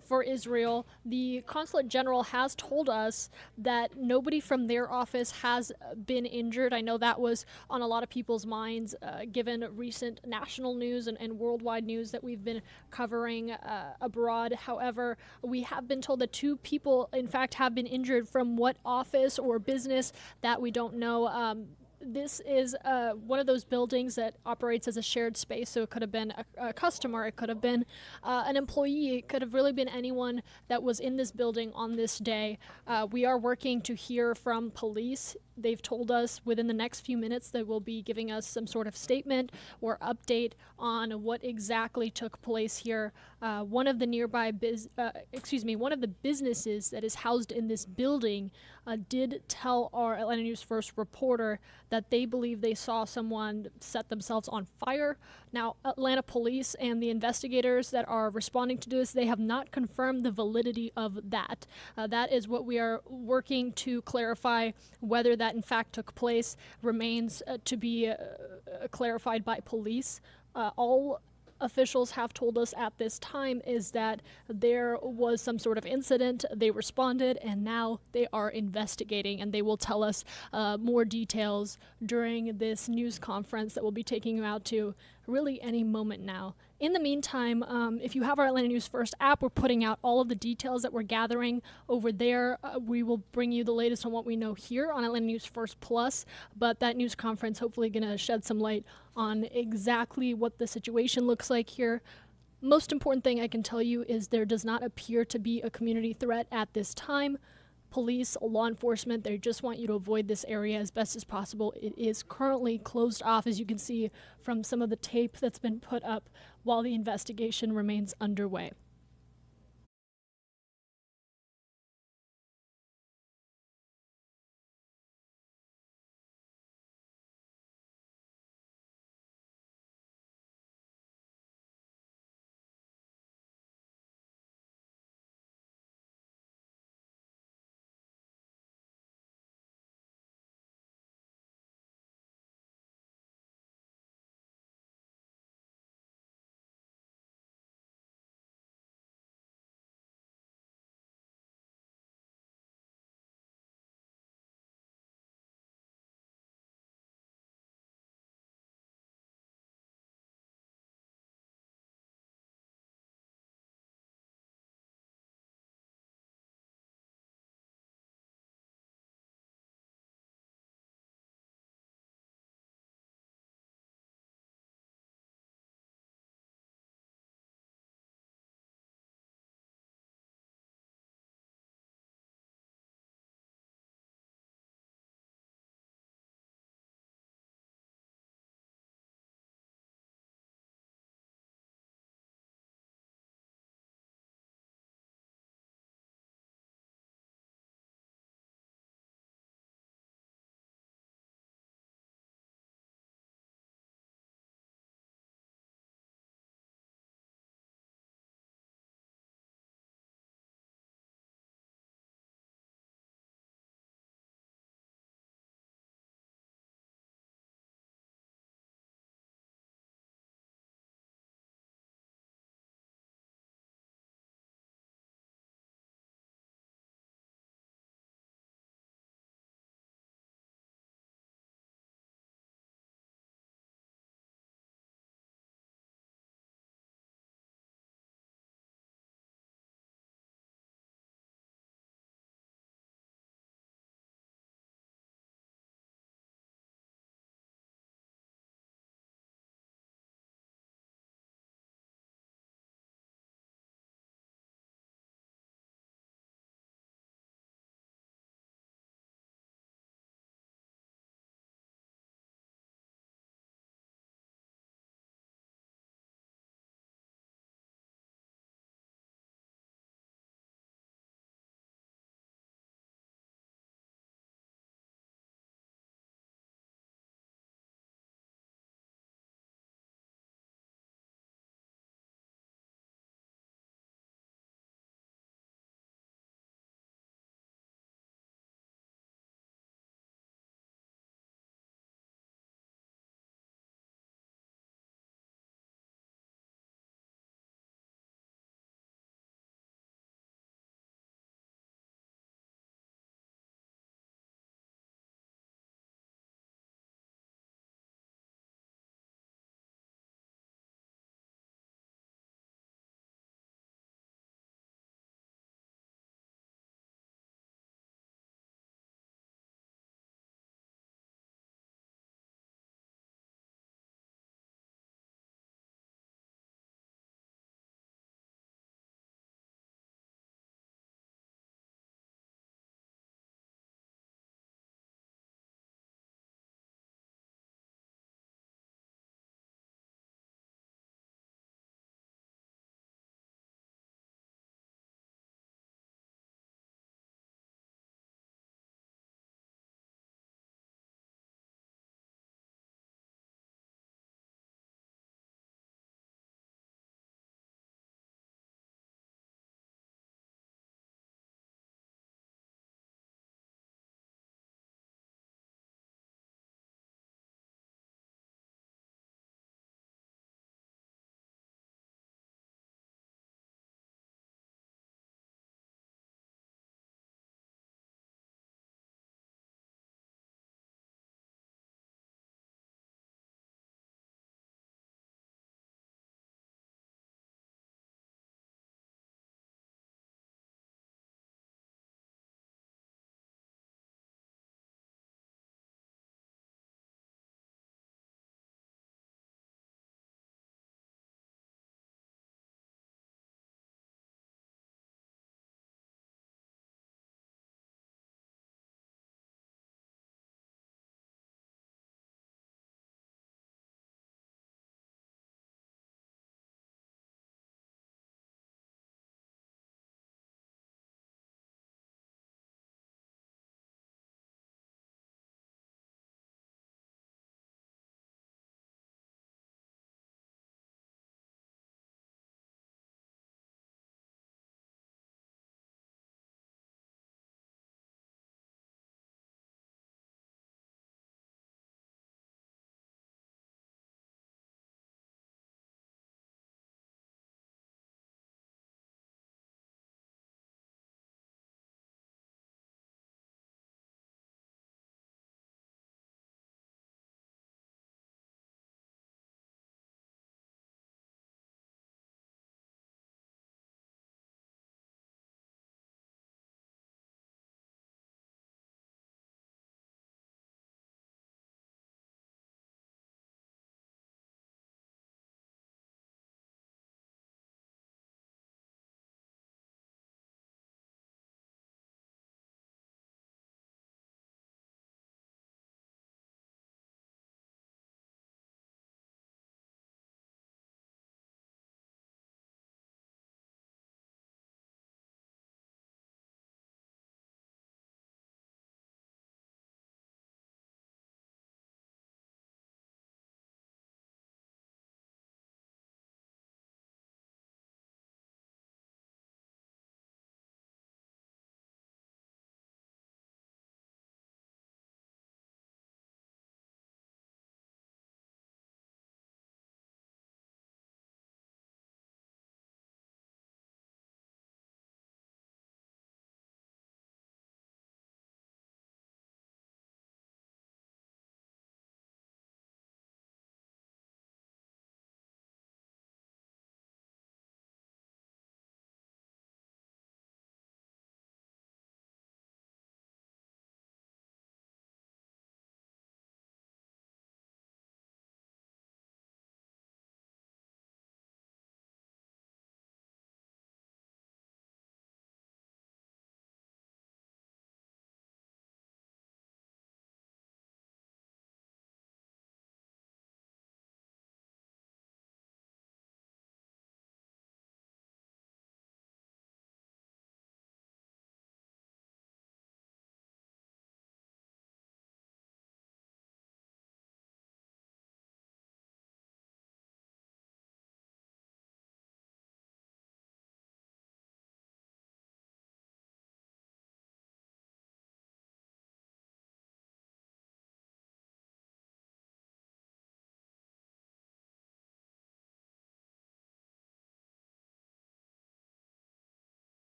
for Israel. The Consulate General has told us that nobody from their office has been injured. I know that was on a lot of people's minds given recent national news and worldwide news that we've been covering abroad. However, we have been told that 2 people, in fact, have been injured. From what office or business, that we don't know. This is one of those buildings that operates as a shared space, so it could have been a customer, it could have been an employee, it could have really been anyone that was in this building on this day. We are working to hear from police. They've told us within the next few minutes they will be giving us some sort of statement or update on what exactly took place here. One of the one of the businesses that is housed in this building did tell our Atlanta News First reporter that they believe they saw someone set themselves on fire. Now, Atlanta police and the investigators that are responding to this, they have not confirmed the validity of that. That is what we are working to clarify. Whether that in fact took place remains to be clarified by police. All officials have told us at this time is that there was some sort of incident, they responded, and now they are investigating, and they will tell us more details during this news conference that we'll be taking you out to really any moment now. In the meantime, if you have our Atlanta News First app, we're putting out all of the details that we're gathering over there. We will bring you the latest on what we know here on Atlanta News First Plus, but that news conference hopefully going to shed some light on exactly what the situation looks like here. Most important thing I can tell you is there does not appear to be a community threat at this time. Police, law enforcement, they just want you to avoid this area as best as possible. It is currently closed off, as you can see from some of the tape that's been put up while the investigation remains underway.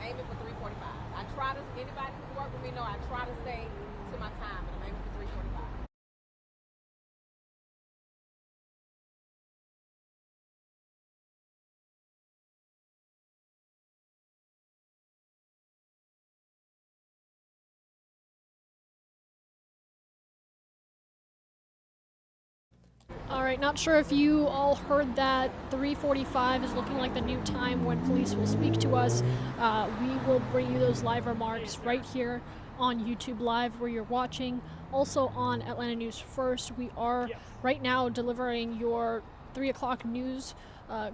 aiming for 3:45. I try to, anybody who work with me know I try to stay to my time, and I'm aiming for 3:45. All right, not sure if you all heard that. 3:45 is looking like the new time when police will speak to us. We will bring you those live remarks right here on YouTube Live where you're watching. Also on Atlanta News First, we are right now delivering your 3 o'clock news.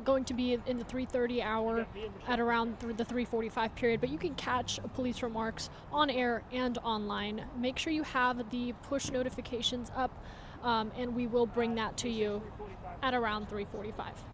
Going to be in the 3:30 hour at around the 3:45 period, but you can catch police remarks on air and online. Make sure you have the push notifications up, and we will bring that to you at around 3:45.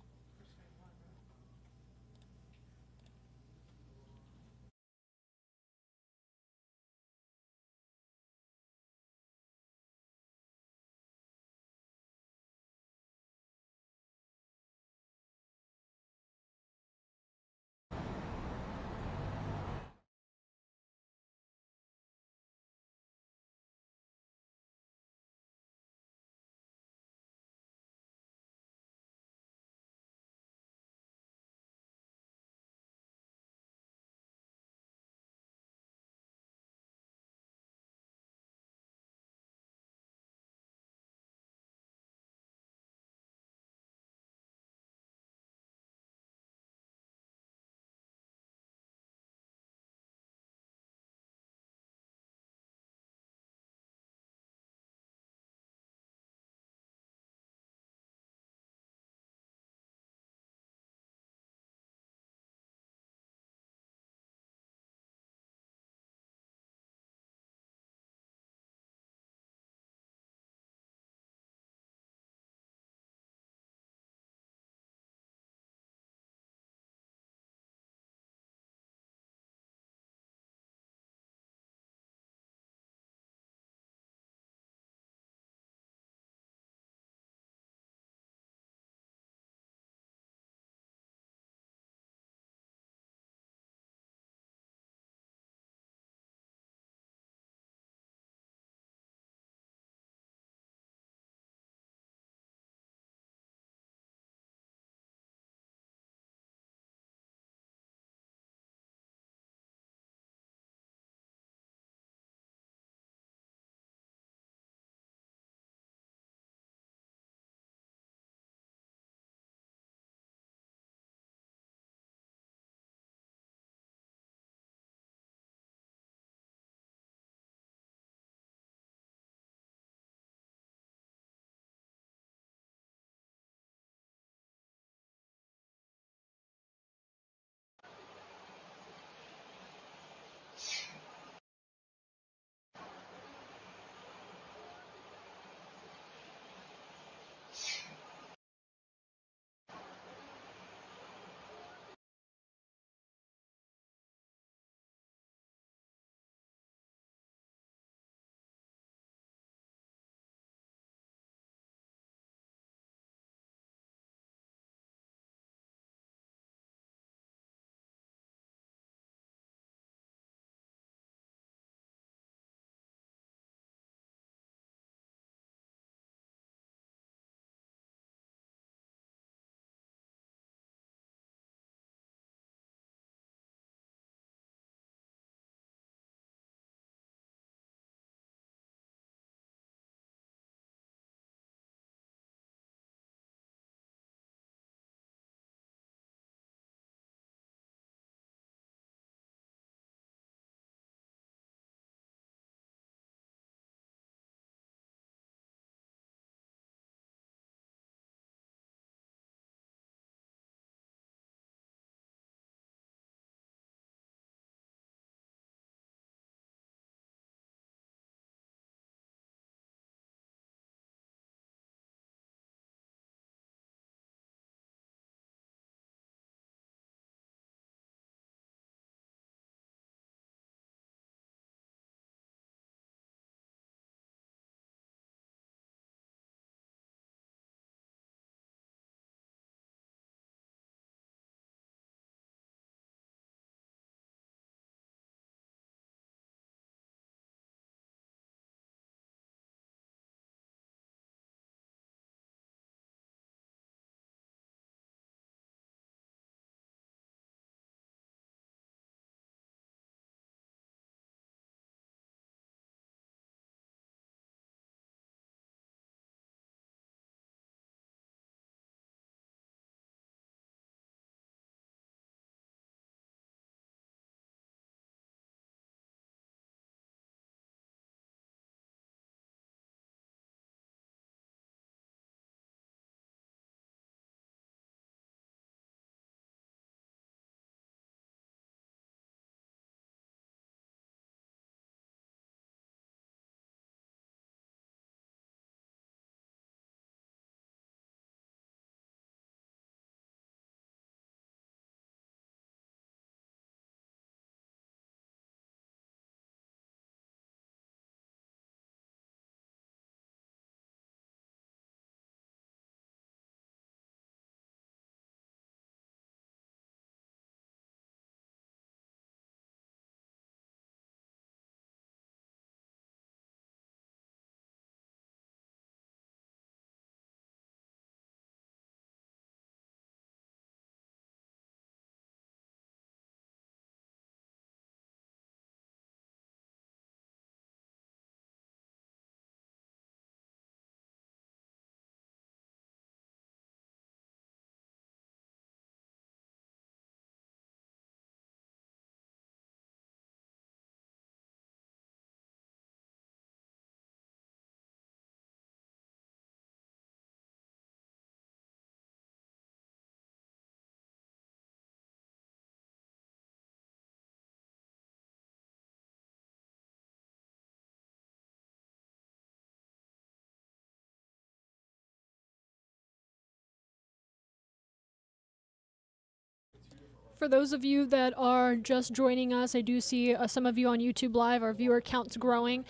For those of you that are just joining us, I do see some of you on YouTube Live. Our viewer count's growing.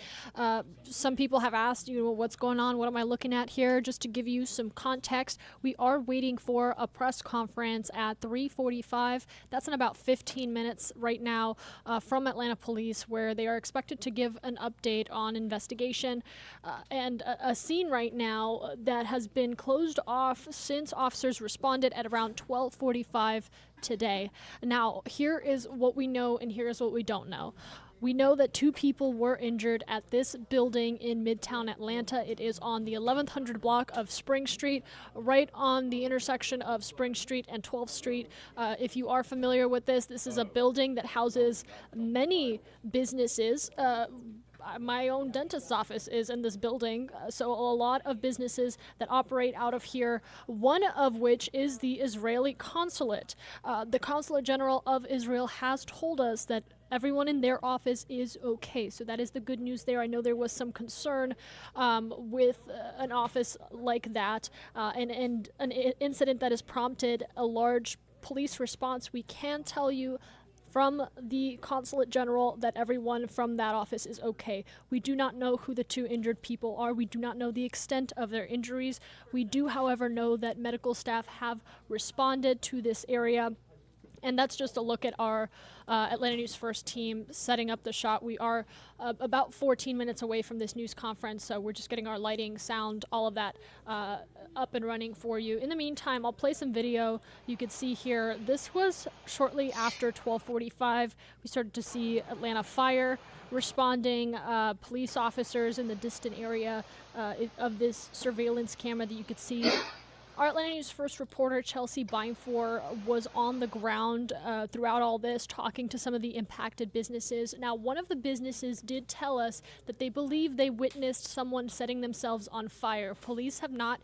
Some people have asked, what's going on? What am I looking at here? Just to give you some context, we are waiting for a press conference at 3:45. That's in about 15 minutes right now from Atlanta Police, where they are expected to give an update on investigation and a scene right now that has been closed off since officers responded at around 12:45 today. Now, here is what we know and here is what we don't know. We know that 2 people were injured at this building in Midtown Atlanta. It is on the 1100 block of Spring Street, right on the intersection of Spring Street and 12th Street. If you are familiar with this is a building that houses many businesses. My own dentist's office is in this building, so a lot of businesses that operate out of here, one of which is the Israeli Consulate. The Consulate General of Israel has told us that everyone in their office is okay. So that is the good news there. I know there was some concern with an office like that and an incident that has prompted a large police response. We can tell you from the Consulate General that everyone from that office is okay. We do not know who the 2 injured people are. We do not know the extent of their injuries. We do, however, know that medical staff have responded to this area. And that's just a look at our Atlanta News First team setting up the shot. We are about 14 minutes away from this news conference, so we're just getting our lighting, sound, all of that up and running for you. In the meantime, I'll play some video. You can see here, this was shortly after 12:45. We started to see Atlanta Fire responding, police officers in the distant area of this surveillance camera that you could see. Our Atlanta News First reporter, Chelsea Beinfor, was on the ground throughout all this, talking to some of the impacted businesses. Now, one of the businesses did tell us that they believe they witnessed someone setting themselves on fire. Police have not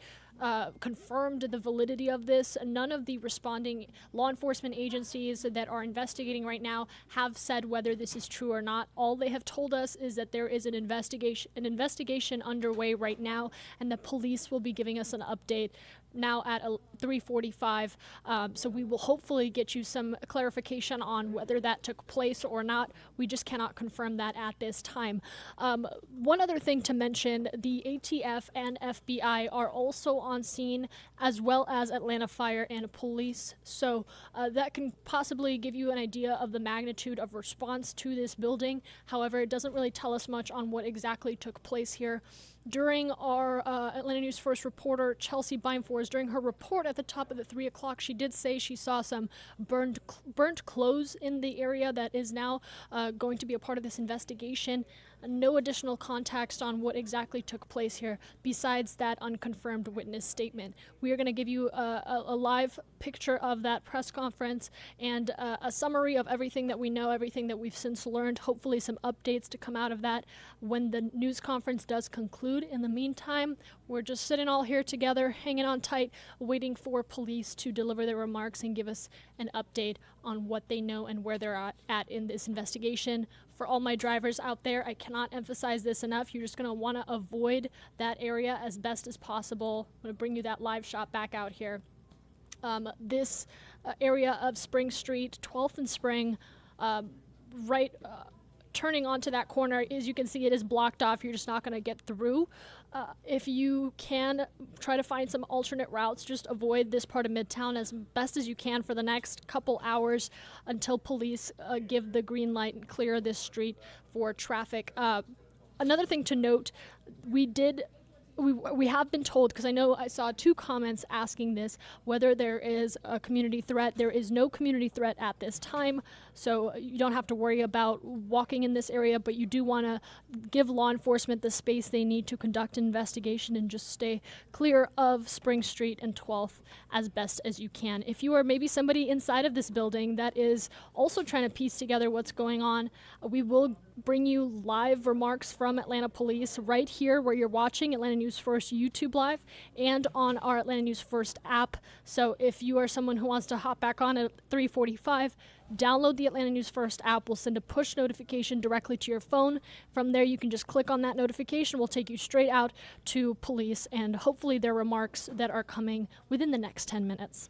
confirmed the validity of this. None of the responding law enforcement agencies that are investigating right now have said whether this is true or not. All they have told us is that there is an investigation underway right now, and the police will be giving us an update now at 3:45. So we will hopefully get you some clarification on whether that took place or not. We just cannot confirm that at this time. One other thing to mention, the ATF and FBI are also on scene, as well as Atlanta Fire and Police. So that can possibly give you an idea of the magnitude of response to this building. However, it doesn't really tell us much on what exactly took place here. During our Atlanta News First reporter, Chelsea Beinfor, during her report at the top of the 3 o'clock, she did say she saw some burnt clothes in the area that is now going to be a part of this investigation. No additional context on what exactly took place here besides that unconfirmed witness statement. We are going to give you a live picture of that press conference and a summary of everything that we know, everything that we've since learned, hopefully some updates to come out of that when the news conference does conclude. In the meantime, we're just sitting all here together, hanging on tight, waiting for police to deliver their remarks and give us an update on what they know and where they're at in this investigation. For all my drivers out there, I cannot emphasize this enough. You're just going to want to avoid that area as best as possible. I'm going to bring you that live shot back out here. This area of Spring Street, 12th and Spring, turning onto that corner, as you can see, it is blocked off. You're just not going to get through. If you can try to find some alternate routes, just avoid this part of Midtown as best as you can for the next couple hours until police give the green light and clear this street for traffic. Another thing to note, we have been told, because I know I saw 2 comments asking this, whether there is a community threat. There is no community threat at this time, so you don't have to worry about walking in this area, but you do want to give law enforcement the space they need to conduct an investigation and just stay clear of Spring Street and 12th as best as you can. If you are maybe somebody inside of this building that is also trying to piece together what's going on, we will bring you live remarks from Atlanta Police right here where you're watching Atlanta News First YouTube Live and on our Atlanta News First app. So if you are someone who wants to hop back on at 3:45, download the Atlanta News First app. We'll send a push notification directly to your phone. From there, you can just click on that notification. We'll take you straight out to police and hopefully their remarks that are coming within the next 10 minutes.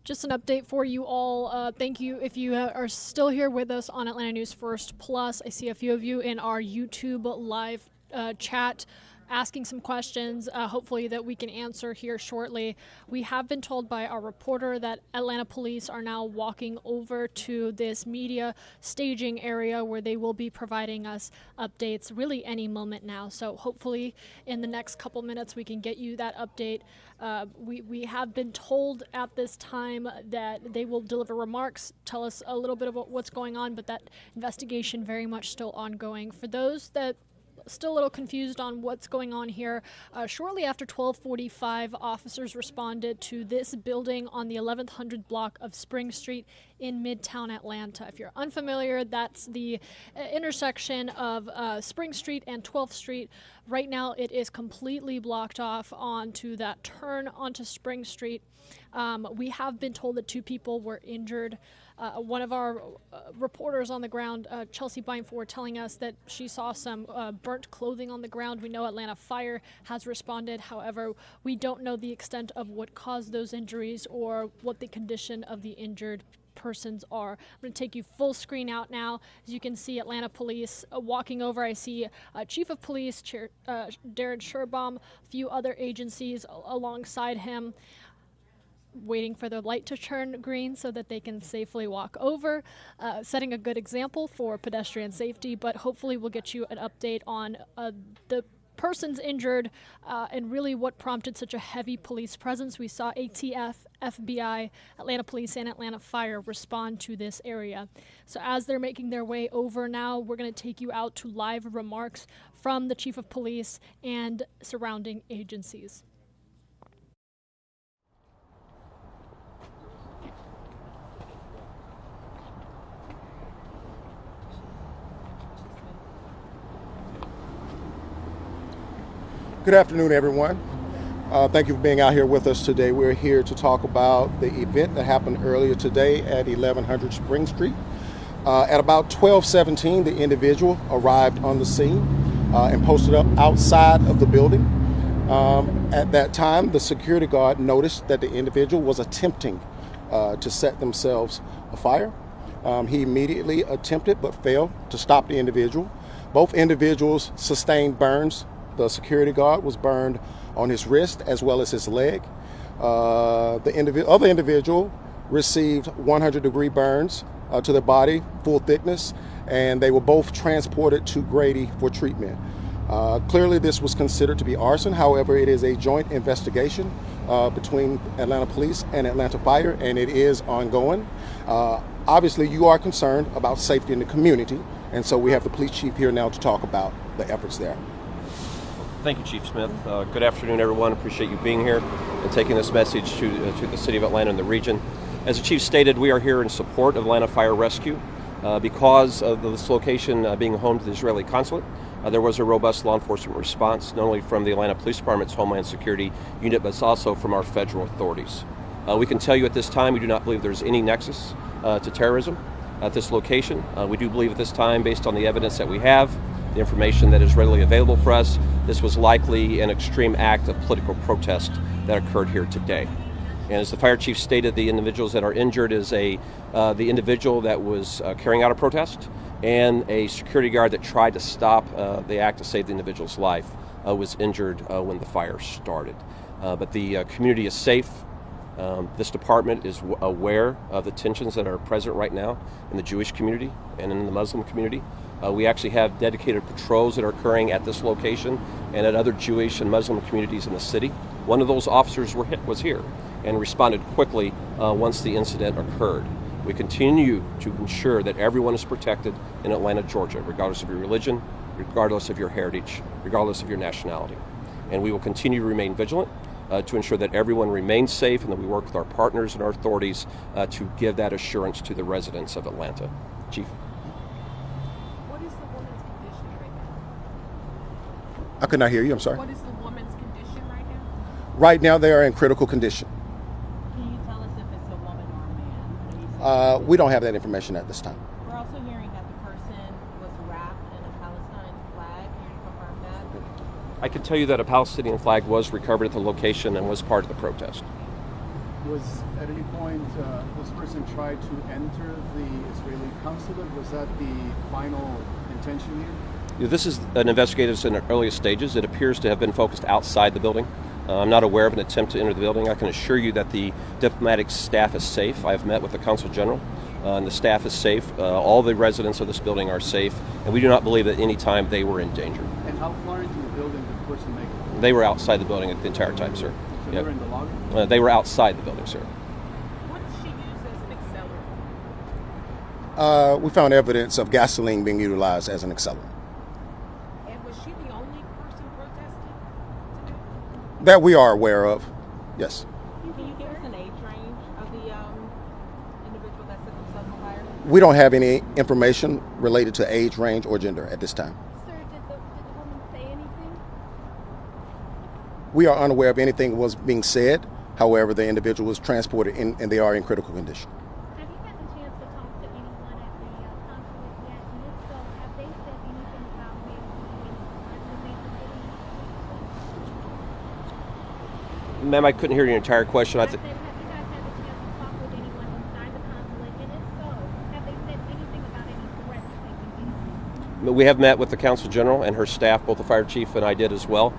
Just an update for you all. Thank you if you are still here with us on Atlanta News First Plus. I see a few of you in our YouTube live chat asking some questions, hopefully that we can answer here shortly. We have been told by our reporter that Atlanta police are now walking over to this media staging area where they will be providing us updates really any moment now. So hopefully in the next couple minutes we can get you that update. We have been told at this time that they will deliver remarks, tell us a little bit about what's going on, but that investigation very much still ongoing. For those that still a little confused on what's going on here, shortly after 12:45, officers responded to this building on the 1100 block of Spring Street in Midtown Atlanta. If you're unfamiliar, that's the intersection of Spring Street and 12th Street. Right now, it is completely blocked off onto that turn onto Spring Street. We have been told that 2 people were injured. One of our reporters on the ground, Chelsea Bynford, telling us that she saw some burnt clothing on the ground. We know Atlanta Fire has responded. However, we don't know the extent of what caused those injuries or what the condition of the injured persons are. I'm going to take you full screen out now. As you can see, Atlanta Police walking over. I see Chief of Police Darren Sherbaum, a few other agencies alongside him, waiting for the light to turn green so that they can safely walk over, setting a good example for pedestrian safety. But hopefully we'll get you an update on the persons injured and really what prompted such a heavy police presence. We saw ATF, FBI, Atlanta Police, and Atlanta Fire respond to this area. So as they're making their way over now, we're going to take you out to live remarks from the Chief of Police and surrounding agencies. Good afternoon, everyone. Thank you for being out here with us today. We're here to talk about the event that happened earlier today at 1100 Spring Street. At about 12:17, the individual arrived on the scene and posted up outside of the building. At that time, the security guard noticed that the individual was attempting to set themselves afire. He immediately attempted but failed to stop the individual. Both individuals sustained burns. The security guard was burned on his wrist as well as his leg. The other individual received 100-degree burns to the body, full thickness, and they were both transported to Grady for treatment. Clearly, this was considered to be arson. However, it is a joint investigation between Atlanta Police and Atlanta Fire, and it is ongoing. Obviously, you are concerned about safety in the community, and so we have the police chief here now to talk about the efforts there. Thank you, Chief Smith. Good afternoon, everyone. Appreciate you being here and taking this message to the city of Atlanta and the region. As the chief stated, we are here in support of Atlanta Fire Rescue. Because of this location being home to the Israeli Consulate, there was a robust law enforcement response, not only from the Atlanta Police Department's Homeland Security Unit, but also from our federal authorities. We can tell you at this time we do not believe there's any nexus to terrorism at this location. We do believe at this time, based on the evidence that we have, the information that is readily available for us, this was likely an extreme act of political protest that occurred here today. And as the fire chief stated, the individuals that are injured is the individual that was carrying out a protest and a security guard that tried to stop the act to save the individual's life was injured when the fire started. But the community is safe. This department is aware of the tensions that are present right now in the Jewish community and in the Muslim community. We actually have dedicated patrols that are occurring at this location and at other Jewish and Muslim communities in the city. One of those officers was here and responded quickly once the incident occurred. We continue to ensure that everyone is protected in Atlanta, Georgia, regardless of your religion, regardless of your heritage, regardless of your nationality. And we will continue to remain vigilant to ensure that everyone remains safe and that we work with our partners and our authorities to give that assurance to the residents of Atlanta. Chief. What is the woman's condition right now? I could not hear you, I'm sorry. What is the woman's condition right now? Right now, they are in critical condition. Can you tell us if it's a woman or a man? We don't have that information at this time. We're also hearing that the person was wrapped in a Palestine flag. Can you confirm that? I can tell you that a Palestinian flag was recovered at the location and was part of the protest. Was at any point this person tried to enter the Israeli consulate? Was that the final intention here? This is an investigation that's in the earliest stages. It appears to have been focused outside the building. I'm not aware of an attempt to enter the building. I can assure you that the diplomatic staff is safe. I've met with the Consul General, and the staff is safe. All the residents of this building are safe, and we do not believe at any time they were in danger. And how far into the building did the person make it? They were outside the building the entire time, sir. So they were in the lobby? They were outside the building, sir. What did she use as an accelerant? We found evidence of gasoline being utilized as an accelerant. And was she the only person protesting today? That we are aware of, yes. Can you give us an age range of the individual that set themselves on fire? We don't have any information related to age, range, or gender at this time. Sir, did the woman say anything? We are unaware of anything was being said. However, the individual was transported in, and they are in critical condition. Have you had the chance to talk to anyone at the consulate yet? And if so, have they said anything about maybe Ma'am, I couldn't hear your entire question. I said, have you guys had the chance to talk with anyone inside the consulate? And if so, have they said anything about any threats taking place? We have met with the Consul General and her staff, both the fire chief and I did as well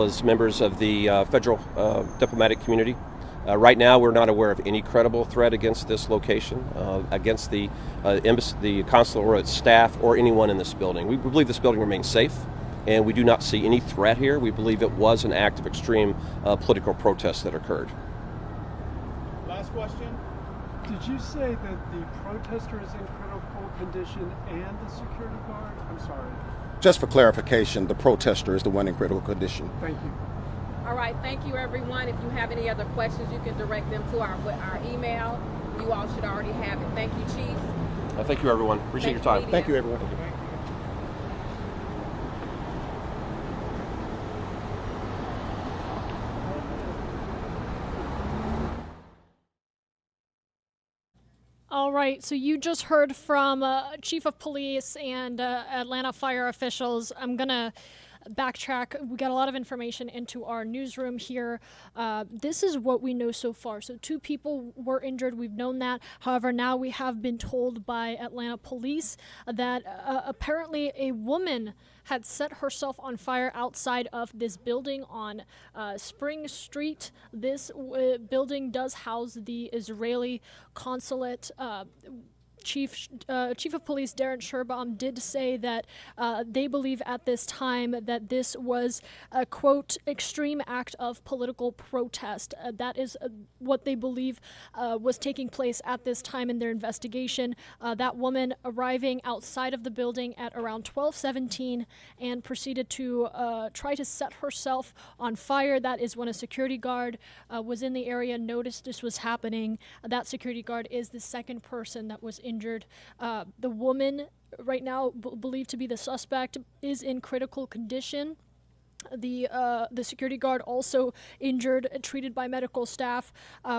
as members of the federal diplomatic community. Right now, we're not aware of any credible threat against this location, against the embassy, the consulate or its staff, or anyone in this building. We believe this building remains safe, and we do not see any threat here. We believe it was an act of extreme political protest that occurred. Last question. Did you say that the protester is in critical condition and the security guard? I'm sorry. Just for clarification, the protester is the one in critical condition. Thank you. All right, thank you, everyone. If you have any other questions, you can direct them to our email. You all should already have it. Thank you, Chief. Thank you, everyone. Appreciate your time. Thank you, everyone. All right, so you just heard from Chief of Police and Atlanta fire officials. I'm going to backtrack. We got a lot of information into our newsroom here. This is what we know so far. So 2 people were injured. We've known that. However, now we have been told by Atlanta police that apparently a woman had set herself on fire outside of this building on Spring Street. This building does house the Israeli consulate. Chief of Police Darren Sherbaum did say that they believe at this time that this was a, quote, extreme act of political protest. That is what they believe was taking place at this time in their investigation. That woman arriving outside of the building at around 12:17 and proceeded to try to set herself on fire. That is when a security guard was in the area, noticed this was happening. That security guard is the second person that was injured. The woman, right now believed to be the suspect, is in critical condition. The security guard also injured, treated by medical staff.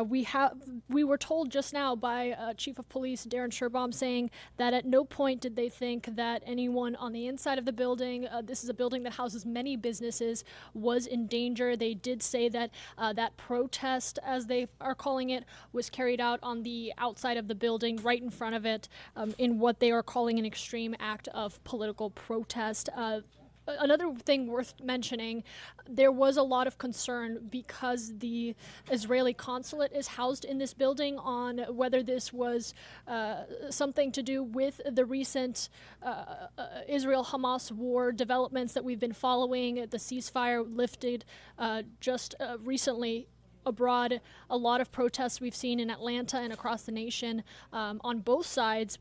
We were told just now by Chief of Police Darren Sherbaum saying that at no point did they think that anyone on the inside of the building, this is a building that houses many businesses, was in danger. They did say that that protest, as they are calling it, was carried out on the outside of the building, right in front of it, in what they are calling an extreme act of political protest. Another thing worth mentioning, there was a lot of concern because the Israeli consulate is housed in this building on whether this was something to do with the recent Israel-Hamas war developments that we've been following. The ceasefire lifted just recently abroad. A lot of protests we've seen in Atlanta and across the nation on both sides.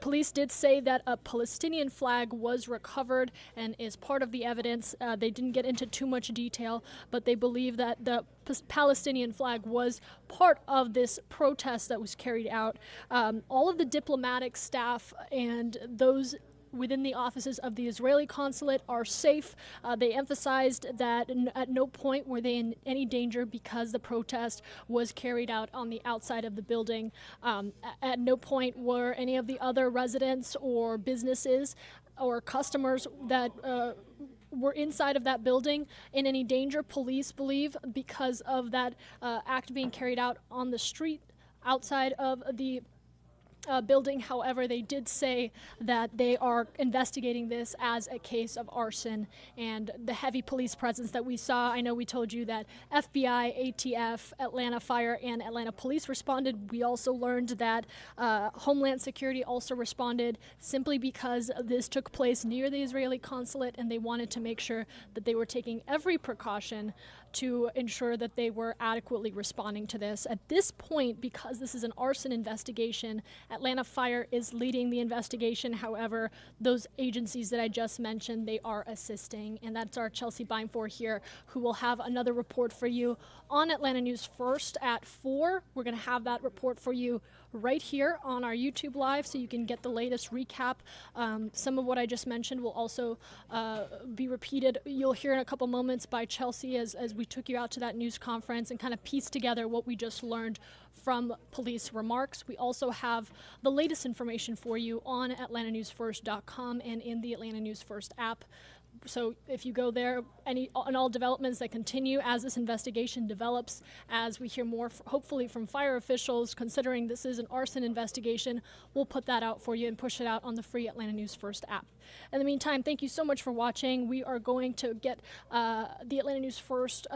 Police did say that a Palestinian flag was recovered and is part of the evidence. They didn't get into too much detail, but they believe that the Palestinian flag was part of this protest that was carried out. All of the diplomatic staff and those within the offices of the Israeli consulate are safe. They emphasized that at no point were they in any danger because the protest was carried out on the outside of the building. At no point were any of the other residents or businesses or customers that were inside of that building in any danger, police believe, because of that act being carried out on the street outside of the building. However, they did say that they are investigating this as a case of arson, and the heavy police presence that we saw. I know we told you that FBI, ATF, Atlanta Fire, and Atlanta Police responded. We also learned that Homeland Security also responded simply because this took place near the Israeli consulate, and they wanted to make sure that they were taking every precaution to ensure that they were adequately responding to this. At this point, because this is an arson investigation, Atlanta Fire is leading the investigation. However, those agencies that I just mentioned, they are assisting. And that's our Chelsea Beinfor here, who will have another report for you on Atlanta News First at 4. We're going to have that report for you right here on our YouTube Live, so you can get the latest recap. Some of what I just mentioned will also be repeated. You'll hear in a couple moments by Chelsea as we took you out to that news conference and kind of pieced together what we just learned from police remarks. We also have the latest information for you on AtlantaNewsFirst.com and in the Atlanta News First app. So if you go there, and all developments that continue as this investigation develops, as we hear more, hopefully from fire officials, considering this is an arson investigation, we'll put that out for you and push it out on the free Atlanta News First app. In the meantime, thank you so much for watching. We are going to get the Atlanta News First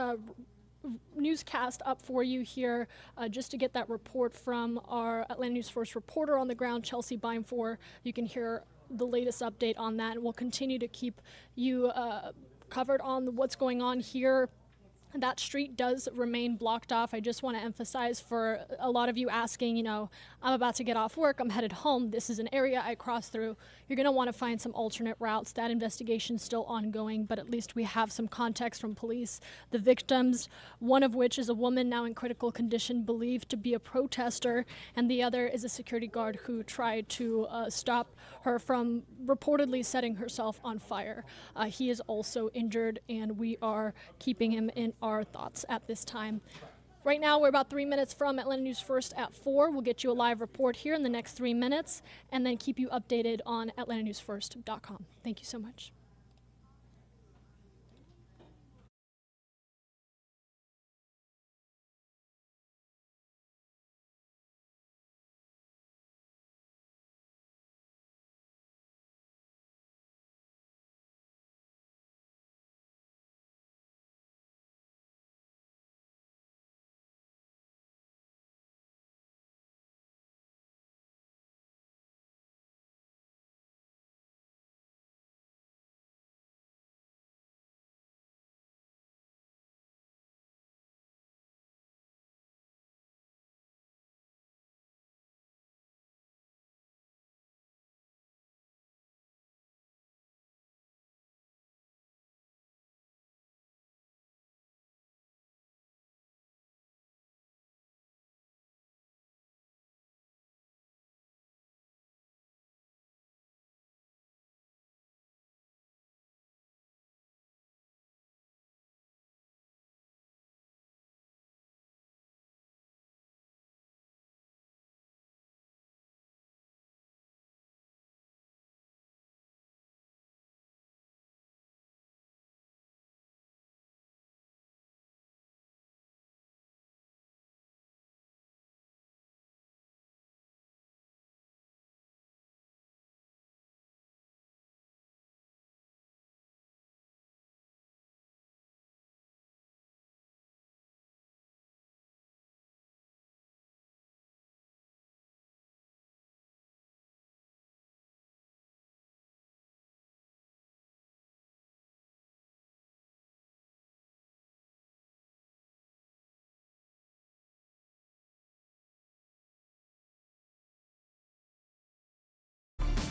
newscast up for you here, just to get that report from our Atlanta News First reporter on the ground, Chelsea Beinfor. You can hear the latest update on that, and we'll continue to keep you covered on what's going on here. That street does remain blocked off. I just want to emphasize for a lot of you asking, you know, I'm about to get off work, I'm headed home, this is an area I cross through. You're going to want to find some alternate routes. That investigation's still ongoing, but at least we have some context from police. The victims, one of which is a woman now in critical condition, believed to be a protester, and the other is a security guard who tried to stop her from reportedly setting herself on fire. He is also injured, and we are keeping him in our thoughts at this time. Right now, we're about 3 minutes from Atlanta News First at 4. We'll get you a live report here in the next 3 minutes, and then keep you updated on AtlantaNewsFirst.com. Thank you so much.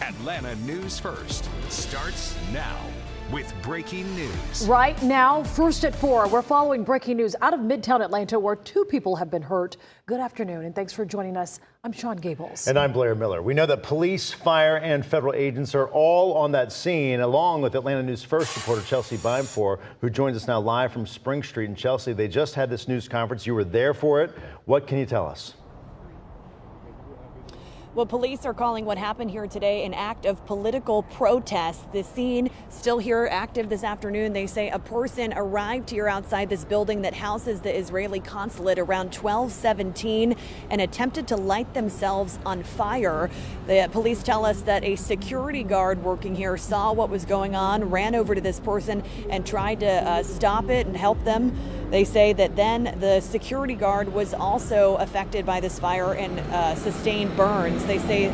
Atlanta News First starts now with breaking news. Right now, first at 4, we're following breaking news out of Midtown Atlanta, where 2 people have been hurt. Good afternoon, and thanks for joining us. I'm Sean Gables. And I'm Blair Miller. We know that police, fire, and federal agents are all on that scene, along with Atlanta News First reporter Chelsea Beinfor, who joins us now live from Spring Street. And Chelsea, they just had this news conference. You were there for it. What can you tell us? Well, police are calling what happened here today an act of political protest. The scene still here active this afternoon. They say a person arrived here outside this building that houses the Israeli consulate around 12:17 and attempted to light themselves on fire. The police tell us that a security guard working here saw what was going on, ran over to this person and tried to stop it and help them. They say that then the security guard was also affected by this fire and sustained burns. They say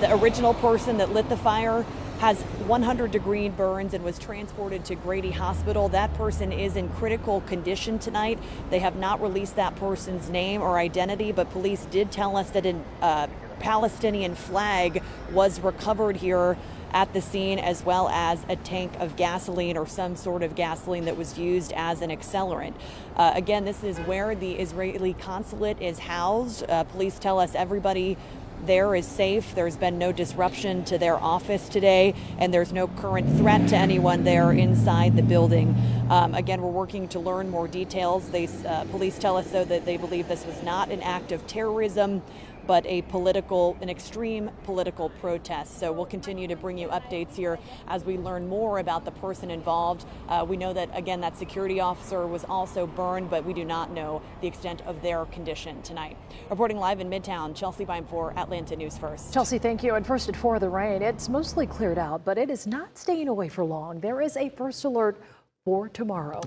the original person that lit the fire has 100-degree burns and was transported to Grady Hospital. That person is in critical condition tonight. They have not released that person's name or identity, but police did tell us that a Palestinian flag was recovered here at the scene, as well as a tank of gasoline or some sort of gasoline that was used as an accelerant. Again, this is where the Israeli consulate is housed. Police tell us everybody there is safe. There's been no disruption to their office today, and there's no current threat to anyone there inside the building. Again, we're working to learn more details. Police tell us, though, that they believe this was not an act of terrorism, but an extreme political protest. So we'll continue to bring you updates here as we learn more about the person involved. We know that, again, that security officer was also burned, but we do not know the extent of their condition tonight. Reporting live in Midtown, Chelsea Bime for Atlanta News First. Chelsea, thank you. And first at 4, the rain. It's mostly cleared out, but it is not staying away for long. There is a first alert for tomorrow.